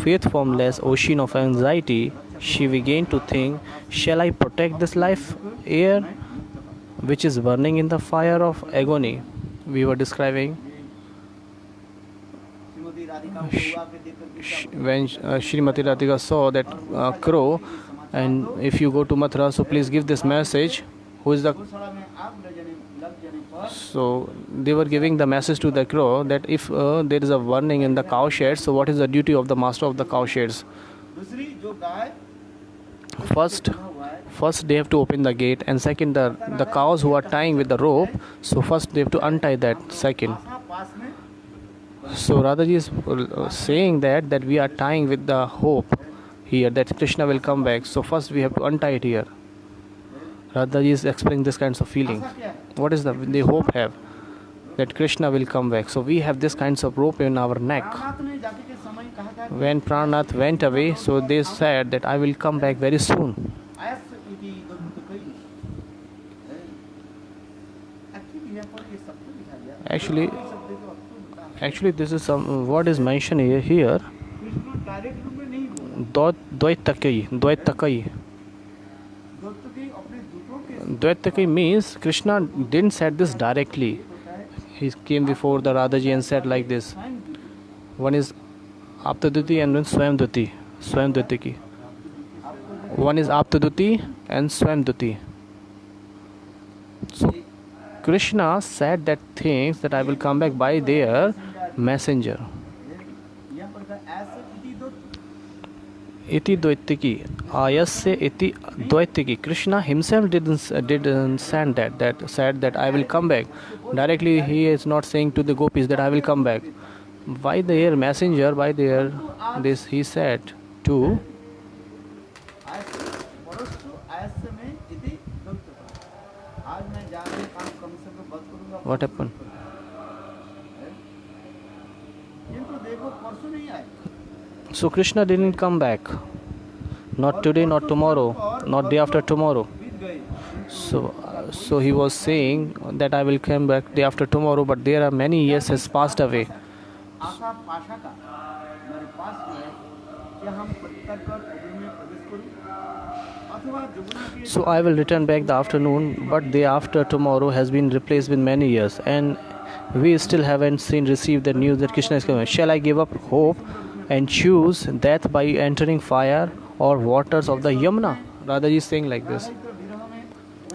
faith-formless ocean of anxiety. She began to think, shall I protect this life air which is burning in the fire of agony? We were describing Shrimati Radhika को हुआ के देखकर when Srimati Radhika saw that crow, and if you go to Mathura, so please give this message. Who is the गौशाला में आग लग जाने पर So they were giving the message to the crow that if there is a warning in the cow sheds, so what is the duty of the master of the cow sheds? दूसरी जो गाय First हुआ है first they have to open the gate, and second the cows who are tying with the rope, so first they have to untie that second. आशा पास में So Radhaji is saying that we are tying with the hope here that Krishna will come back, so first we have to untie it here. Radhaji is explaining this kinds of feeling. आशा क्या है What is the hope have? That Krishna will come back. So we have this kinds of rope in our neck. Ramnath ने जाति के समय कहा था कि When Pranath went away, so they said that I will come back very soon. आयस इति दुर्गतकई actually यहाँ पर ये सब कुछ लिखा गया Actually, शब्द को अक्सर होता है actually this is some what is mentioned here. Krishna direct रूप में नहीं बोला Dvaitakai. दुर्गतकई अपने दूतों के Dvaitakai means Krishna didn't said this directly. होता है He came before the Radhaji and said like this. स्वयं One is Aptaduti and then Swayamduti. Swayamduti ki. One is Aptaduti and Swayamduti. So Krishna said that things that I will come back by their messenger. यहाँ पर था ऐसा इति दो Iti Dvaitiki. Ayasya iti Dvaitiki. Krishna himself didn't said that I will come back. Directly he is not saying to the gopis that I will come back. By their messenger, by their this he said to परसु ऐसे में इति दो आज मैं जाने काम कम से कम बंद करूँगा what happened. किंतु देखो परसों नहीं आए So Krishna didn't come back. Not today, not tomorrow, not day after tomorrow. बीत गए So he was saying that I will come back day after tomorrow, but there are many years has passed away. आशा पाशा का मेरे पास जो है क्या हम परित्याग कर उद्योग में प्रवेश करूं अथवा जुगुना के So I will return back the afternoon, but day after tomorrow has been replaced with many years, and we still haven't received the news that Krishna is coming. Shall I give up hope and choose death by entering fire or waters of the Yamuna? Radhaji is saying like this. तो विरह में मैं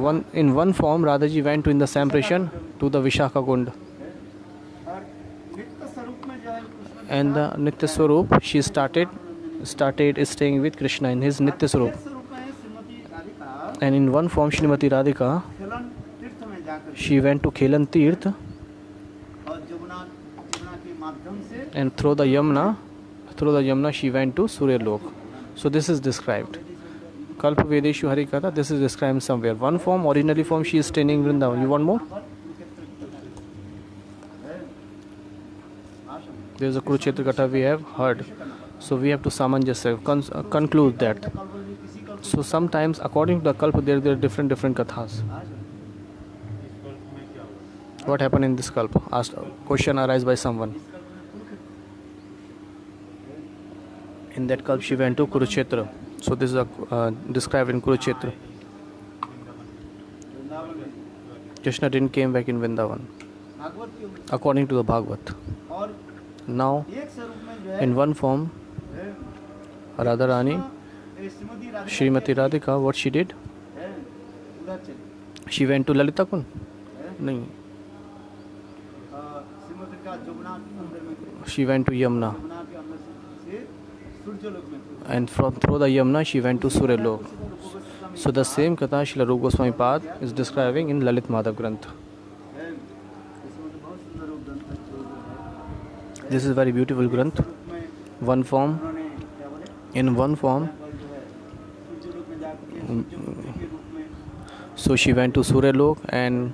पड़ चली In one form, Radhaji went to in the Sampreshan to the Vishaka Kund, और नित्य स्वरूप में जो है Krishna and the Nitya Swarup she started staying with Krishna in his Nitya Swarup. स्वरूप में Shrimati Radhika And in one form, Srimati Radhika खेलन तीर्थ में जाकर she went to Khelan Tirth, और जुगुना के माध्यम से and through the Yamuna she went to Surya Lok. So this is described. Kalpa Vedeshu Harikatha, this is described somewhere. One form, originally form, she is staying in Vrindavan. You want more? There is a Kurukshetra Katha we have heard. So we have to samanjasya, conclude that. So sometimes according to the Kalpa there are different Kathas. What happened in this Kalpa? Asked, question arise by someone. In that Kalpa she went to Kurukshetra. So this is described in Kurukshetra. Krishna didn't came back in Vrindavan. Bhagavat के According to the Bhagavad. और Now एक स्वरूप में जो है in one form, Radharani, Shrimati Radhika Srimati Radhika, what she did? उधर चली She went to Lalita Kund. No, Shrimati का जुगुना के अंदर में she went to Yamuna. जुगुना के अंदर से सूर्य लोक में And through the Yamuna she went to Surya Lok. So the same Katha Srila Rupa Goswami Pad is describing in Lalit Madhav Granth. इसमें बहुत सुंदर रूप ग्रंथ है जो है This is a very beautiful Granth. में One form, उन्होंने क्या बोले in one form, और जो है सूर्य लोक में जाकर सूर्य के रूप में so she went to Surya Lok, and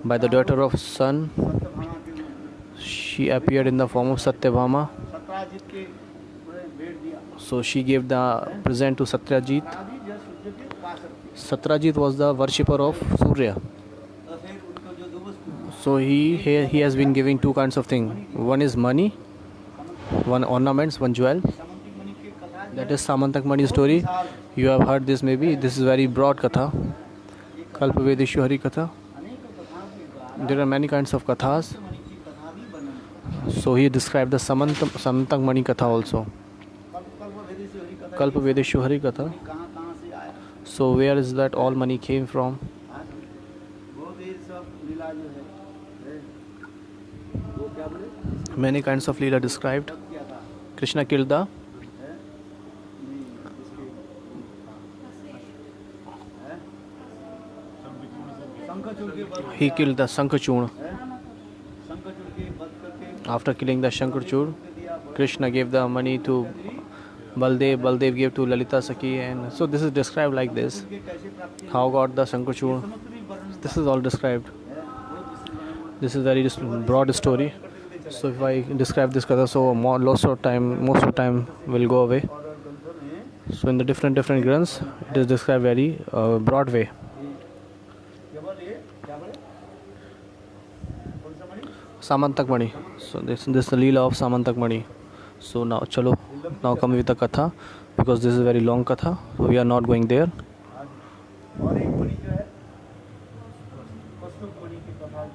by the daughter of sun Satyabhama के she appeared in the form of Satyabhama. Satrajit के भेंट दिया So she gave the present to Satyajit. आदि जो सूर्य के पास रखी Satyajit was the worshipper of Surya. और फिर उनको जो दो वस्तु So he has been giving two kinds of things. One is money, one ornaments, one jewel. सामंतिक मणि के कथा That is Samantak Mani story. You have heard this maybe. This is very broad katha. Kalpavedeshu Hari Katha. अनेक कथाओं के द्वारा There are many kinds of kathas. मणि की कथा भी वर्णन So he described the Samantak Mani Katha also. कल्पवेदेश्वरी Kalpavedeshu Hari कथा Katha. कहाँ से आया So where is that all money came from? बहुत ही सब लीला जो है वो क्या बोले Many kinds of Leela described. क्या था Krishna killed the शंखचूड़ के वध he killed the Shankachurna. Shankhachud के वध करके After killing the Shankachurna, दिया Krishna gave the money to Baldev. Baldev gave to Lalita Sakhi, and so this is described like this. के कैसे प्राप्त किया How got the Shankachurna? समस्त भी वर्णन This is all described. है बहुत विस्तृत वर्णन This is very broad story. So if I describe this katha, so most of time will go away. और ग्रंथों में So in the different granths, it is described very broad way. केवल ये क्या बोले कौन सा मणि Samantak Mani. So this is the Leela of Samantak Mani. So now come with the katha, because this is very long katha. So we are not going there. और एक मणि जो है कौस्तुभ मणि की कथा है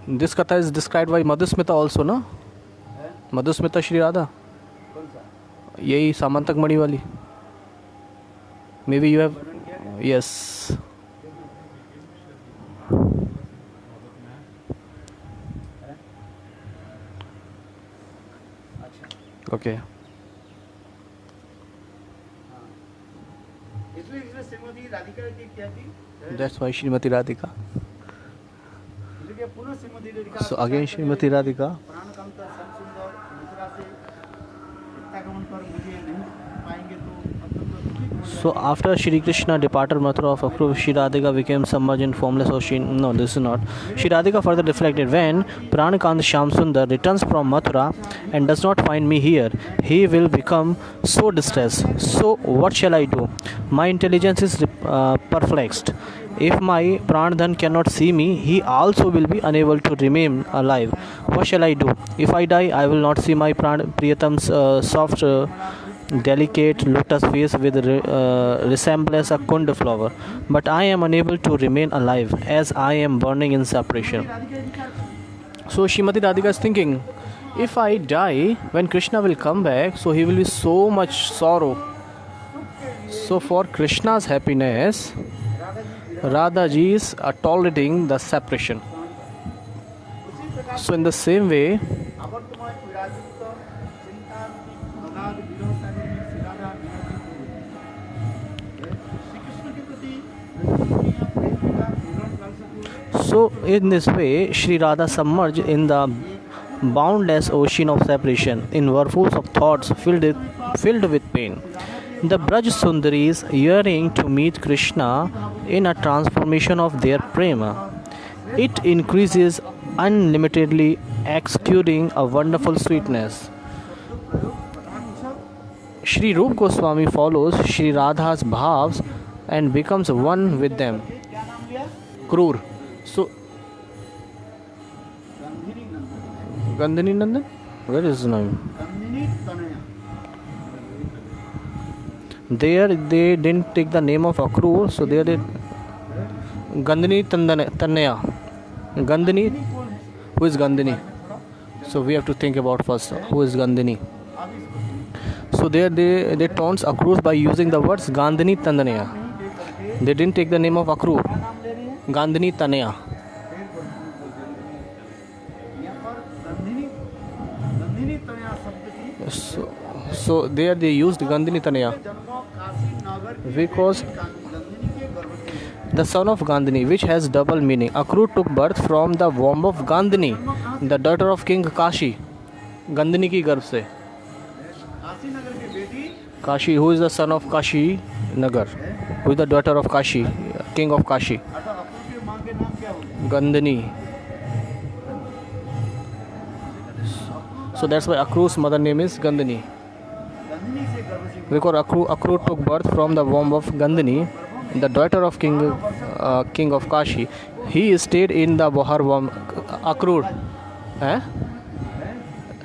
This katha is described by Madhusmita also, ना? है Madhusmita Shri Radha. कौन सा यही सामंतक मणि वाली. Maybe you have. वर्णन किया गया? Yes. है? अच्छा Okay. हाँ इसमें इसमें श्रीमती राधिका की क्या थी That's why Srimati Radhika. इसलिए पुनः Shrimati Radhika So again Srimati Radhika. प्राणकांता Shyamsundar Mathura से प्रत्यागमन पर मुझे नहीं पाएंगे तो अत्यंत दुखित हो So after Shri Krishna departed Mathura of Akrura, Shri Radhika became submerged in formless ocean. No, this is not. Shri Radhika further reflected, when Pranakant Shyamsundar returns from Mathura and does not find me here, he will become so distressed. So what shall I do? My intelligence is perplexed. If my Pranadhan cannot see me, he also will be unable to remain alive. What shall I do? If I die, I will not see my Priyatam's soft delicate lotus face with resemblance a kund flower, but I am unable to remain alive as I am burning in separation. So Srimati Radhika is thinking, if I die, when Krishna will come back, so he will be so much sorrow. So for Krishna's happiness, Radha ji is tolerating the separation. So in the same way, आवर्तमय विराजित चिंता अगाध विरह सागर में श्री राधा श्री कृष्ण के प्रति प्रेम का विवरण कर सकूं so in this way, Sri Radha submerged in the boundless ocean of separation, in whirlpools of thoughts filled with pain. The Braj Sundaris yearning to meet Krishna in a transformation of their prema. It increases unlimitedly, exuding a wonderful sweetness. Shri Rup Goswami follows Shri Radha's bhavs and becomes one with them. क्या नाम लिया Krur. So, गंधिनी Nandan Gandhini Nandan? Where is his name? गंधिनी Tanaya There they didn't take the name of Akrur, so there they Gandhini Tanaya. Gandhini, who is Gandhini? So we have to think about first who is Gandhini. So there they taunts Akrur by using the words Gandhini Tandanaya. They didn't take the name of Akrur. नाम ले रही है Gandhini Tanaya. यहाँ पर गंधिनी तनया शब्द की So there they used Gandhini Tanaya जन्म काशी नगर की because गंधिनी के गर्भ से the son of Gandhini, which has double meaning. Akrur took birth from the womb of Gandhini, the daughter of King Kashi. Gandhini की गर्भ से. काशी नगर की बेटी Kashi, who is the son of Kashi Nagar, who is the daughter of Kashi, king of Kashi. अतः अपुर के मां के नाम क्या होंगे Gandhini. So that's why Akrur's mother name is Gandhini. गंधिनी से गर्भ से Because Akrur took birth from the womb of Gandhini, the daughter of king of Kashi. He stayed in the her womb. Akrur,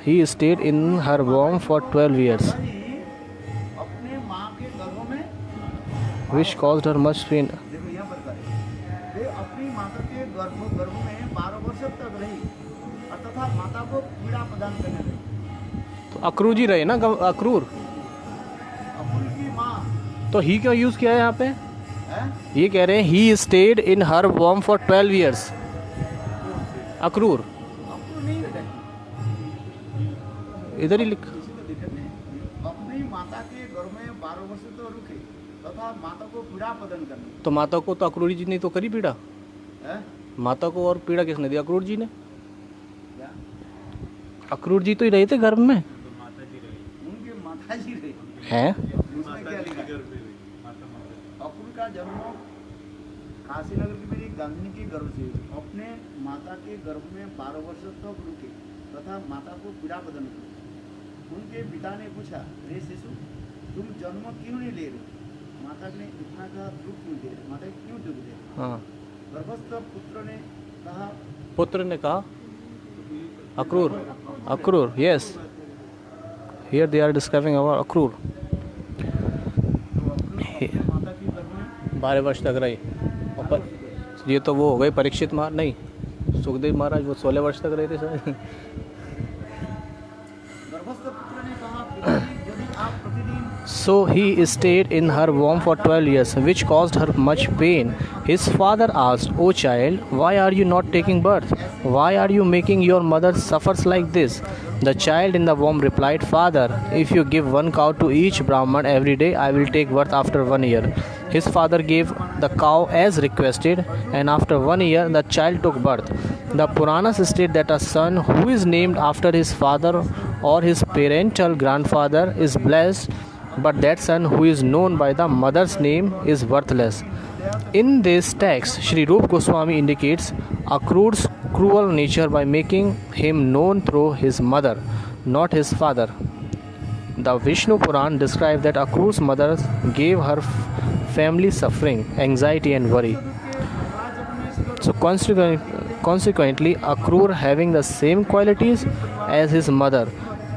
he stayed in her womb for 12 years, अपने मां के गर्भ में which caused her much pain. देखो यहाँ पर करें वे अपनी माता के गर्भ में 12 वर्ष तक रही तथा माता को पीड़ा प्रदान करने लगी तो अक्रूर जी रहे ना अक्रूर, अपुर की मां तो ही क्यों यूज किया है यहाँ पे? है ये कह रहे हैं ही स्टेड इन हर वॉर्म फॉर 12 years. अक्रूर अपुर नहीं रहे इधर ही लिख. किसी को दिक्कत नहीं अपनी माता के गर्भ में 12 वर्ष तो रुके तथा माता को पीड़ा प्रदान करने तो माता को तो अक्रूर जी ने तो करी पीड़ा. है माता को और पीड़ा किसने दी? अक्रूर जी ने. क्या अक्रूर जी तो ही रहे थे गर्भ में उनके माता जी रहे हैं. उसमें क्या लिखा अपुर का जन्म काशी नगर की मेरी गंधिनी के गर्भ से अपने माता के गर्भ में 12 वर्ष तक रुके तथा माता को पीड़ा प्रदान की उनके पिता ने पूछा, रे शिशु तुम जन्म क्यों नहीं ले रहे? माता ने इतना का दुख क्यों दे रहे? माता क्यों दुख दे रहे? हाँ. गर्भस्थ पुत्र ने कहा पुत्र ने कहा Akrur. Akrur, yes. Here they are describing our Akrur. माता की गर्भ में 12 वर्ष तक रही. ये तो वो हो गए परीक्षित मार नहीं सुखदेव महाराज वो 16 वर्ष तक रहे थे शायद। गर्भस्थ पुत्र ने कहा, पिताजी, यदि आप प्रतिदिन So he stayed in her womb for 12 years, which caused her much pain. His father asked, "O child, why are you not taking birth? Why are you making your mother suffer like this?" The child in the womb replied, "Father, if you give one cow to each Brahman every day, I will take birth after 1 year." His father gave the cow as requested, and after 1 year, the child took birth. The Puranas state that a son who is named after his father or his parental grandfather is blessed, but that son who is known by the mother's name is worthless. In this text, Sri Rup Goswami indicates Akrura's cruel nature by making him known through his mother, not his father. The Vishnu Puran describes that Akrura's mother gave her family suffering, anxiety and worry. So consequently, Akrura, having the same qualities as his mother,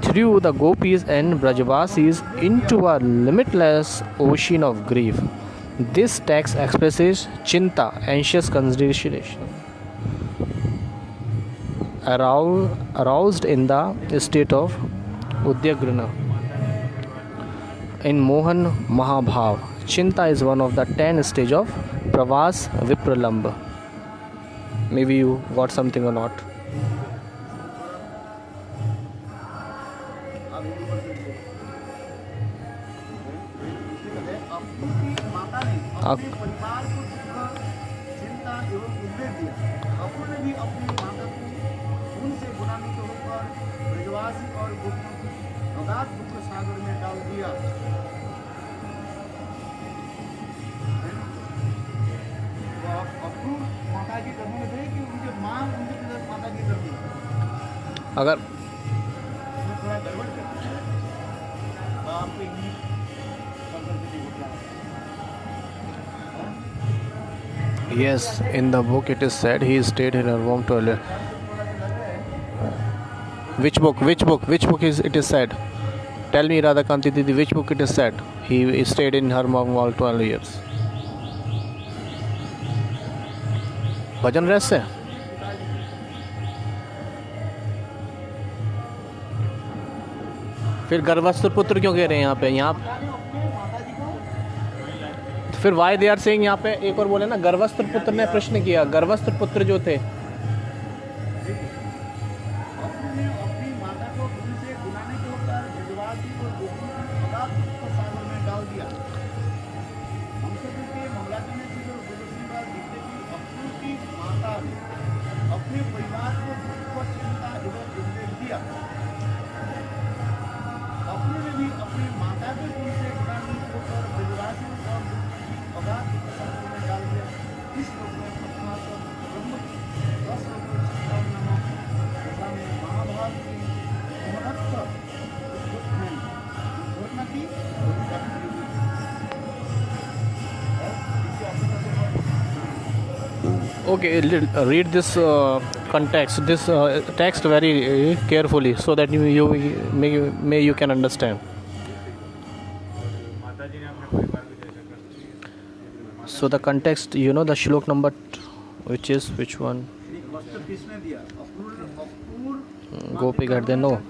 threw the gopis and Brajavasis into a limitless ocean of grief. This text expresses chinta, anxious consideration, aroused in the state of Udyagrana. In Mohan Mahabhav, chinta is one of the 10 stages of Pravas Vipralamba. Maybe you got something or not. अपने परिवार को दुख, चिंता एवं उद्वेग दिया। अपूर्व ने भी अपनी माता को उनसे गुलामी के होकर ब्रजवासी और गोपियों को अगाध दुख सागर में डाल दिया। तो अपूर्व माता की गर्भ में थे कि उनके माँ उनके माता की गर्भ में अगर थोड़ा गड़बड़ करते हैं तो आपको English Yes, in the book it is said he stayed in her womb to earlier. Which book? Is it is said? Tell me, Radhakanti Didi, which book it is said? He stayed in her womb all 12 years. भजन रस से फिर गर्भस्थ पुत्र क्यों कह रहे हैं यहाँ पे? यहाँ फिर वाई दे आर सेइंग यहाँ पे एक और बोले ना, गर्भस्थ पुत्र ने प्रश्न किया, गर्भस्थ पुत्र जो थे अपने परिवार को दुख और चिंता एवं उद्वेग दिया। अपने ने भी अपनी माता के उनसे गुलामी होकर ब्रजवासी और अगाध दुख सागर में डाल दिया। इस श्लोक में परमात्मा ब्रह्म 10 श्लोकों नामक कथा में महाभारत की महत्व घटना की Okay, read this context, this text very carefully, so that you can understand. So the context, you know the shlok number, which one? Gopi Garde, no.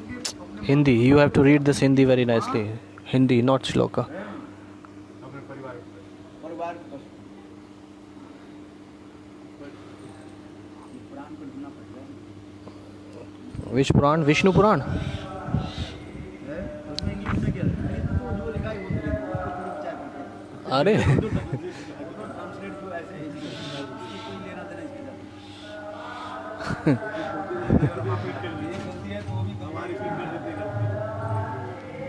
Hindi. You have to read this Hindi very nicely. Hindi, not shloka. Which Puran? Vishnu Puran? अरे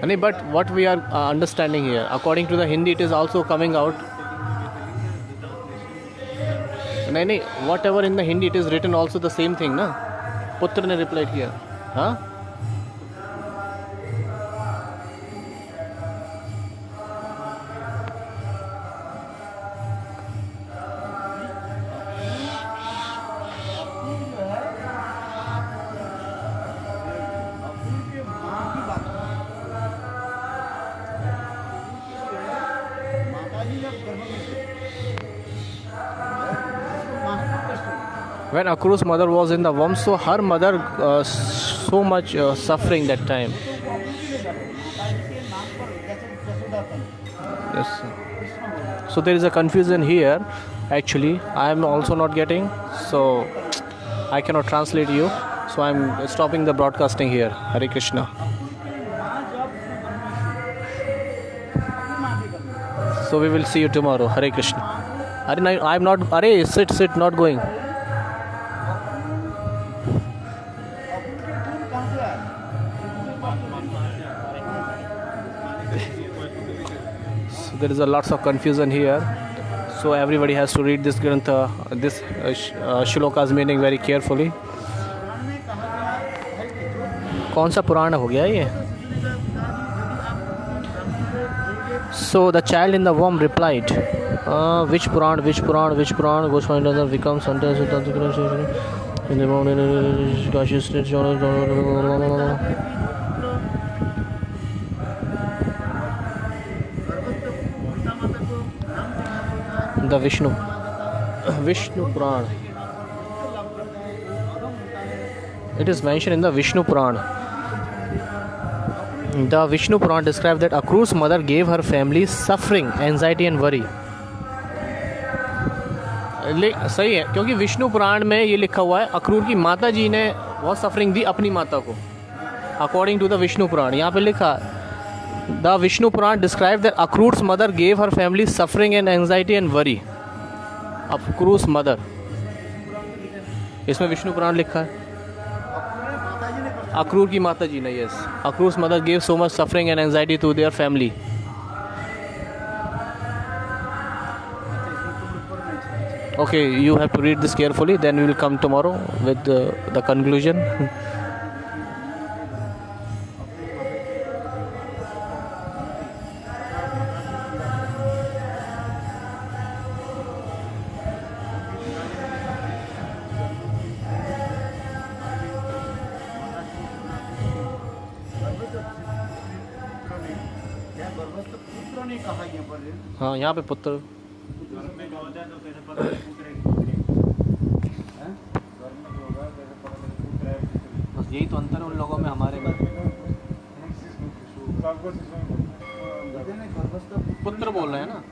नहीं, but what we are understanding here, according to the Hindi, it is also coming out. नहीं, whatever in the Hindi, it is written also the same thing, ना? पुत्र ने reply किया, हाँ? When Akru's mother was in the womb, so her mother so much suffering that time. Yes. So there is a confusion here. Actually, I am also not getting. So I cannot translate you. So I am stopping the broadcasting here. Hare Krishna. So we will see you tomorrow. Hare Krishna. I am not. Are sit. Not going. So there is a lots of confusion here. So everybody has to read this grantha, this shloka's meaning very carefully. कौन सा पुराण हो गया ये? So the child in the womb replied, which Puran? Goswami doesn't become sentence in the morning. The Vishnu Puran. It is mentioned in the Vishnu Puran. The Vishnu Puran describes that Akru's mother gave her family suffering, anxiety and worry. सही है, क्योंकि विष्णु पुराण में ये लिखा हुआ है अक्रूर की माता जी ने बहुत सफरिंग दी अपनी माता को. According to the Vishnu Purana यहाँ पे लिखा, the Vishnu Purana describe that Akrur's mother gave her family suffering and anxiety and worry. Akrur's mother, इसमें विष्णु पुराण लिखा है. अक्रूर की माता जी ने, yes, Akrur's mother gave so much suffering and anxiety to their family. Okay, you have to read this carefully, then we will come tomorrow with the conclusion. हाँ, यहाँ पे पुत्र. बस यही तो अंतर है उन लोगों में हमारे में. पुत्र बोल रहे हैं ना.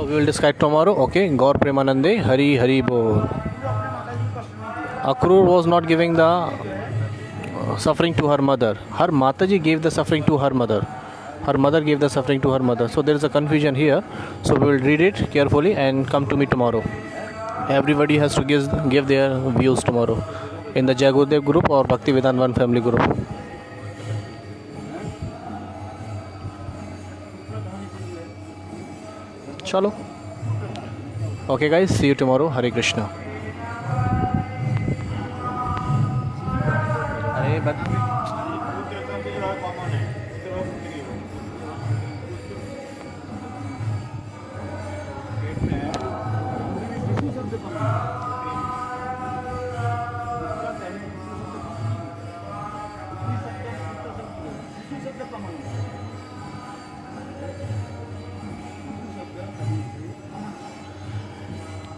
We will discuss tomorrow. Okay, Gaur Premanande, Hari Hari Bol. Akrur was not giving the suffering to her mother. Her Mataji gave the suffering to her mother. Her mother gave the suffering to her mother. So there is a confusion here. So we will read it carefully and come to me tomorrow. Everybody has to give their views tomorrow in the Jai Gurudev group or Bhaktivedanta One Family group. Chalo. Okay guys, see you tomorrow. Hare Krishna. Hare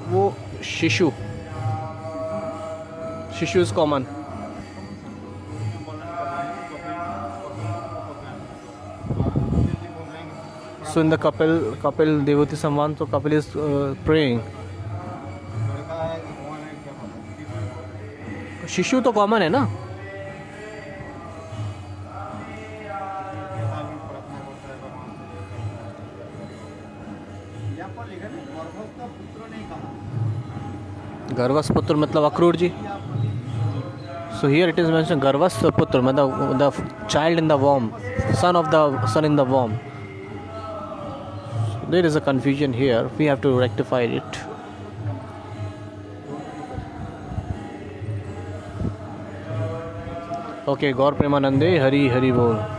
वो शिशु is common. So in the Kapil Devati Samvan, so Kapil is praying. शिशु तो common है ना। यहाँ पर लिखा है गर्भस्थ पुत्र नहीं कहा। गर्भस्थ पुत्र मतलब अक्रूर जी। So here it is mentioned Garvasth Putra, the child in the womb, son in the womb. So there is a confusion here. We have to rectify it. Okay, Gaur Premanande, Hari Hari Bol.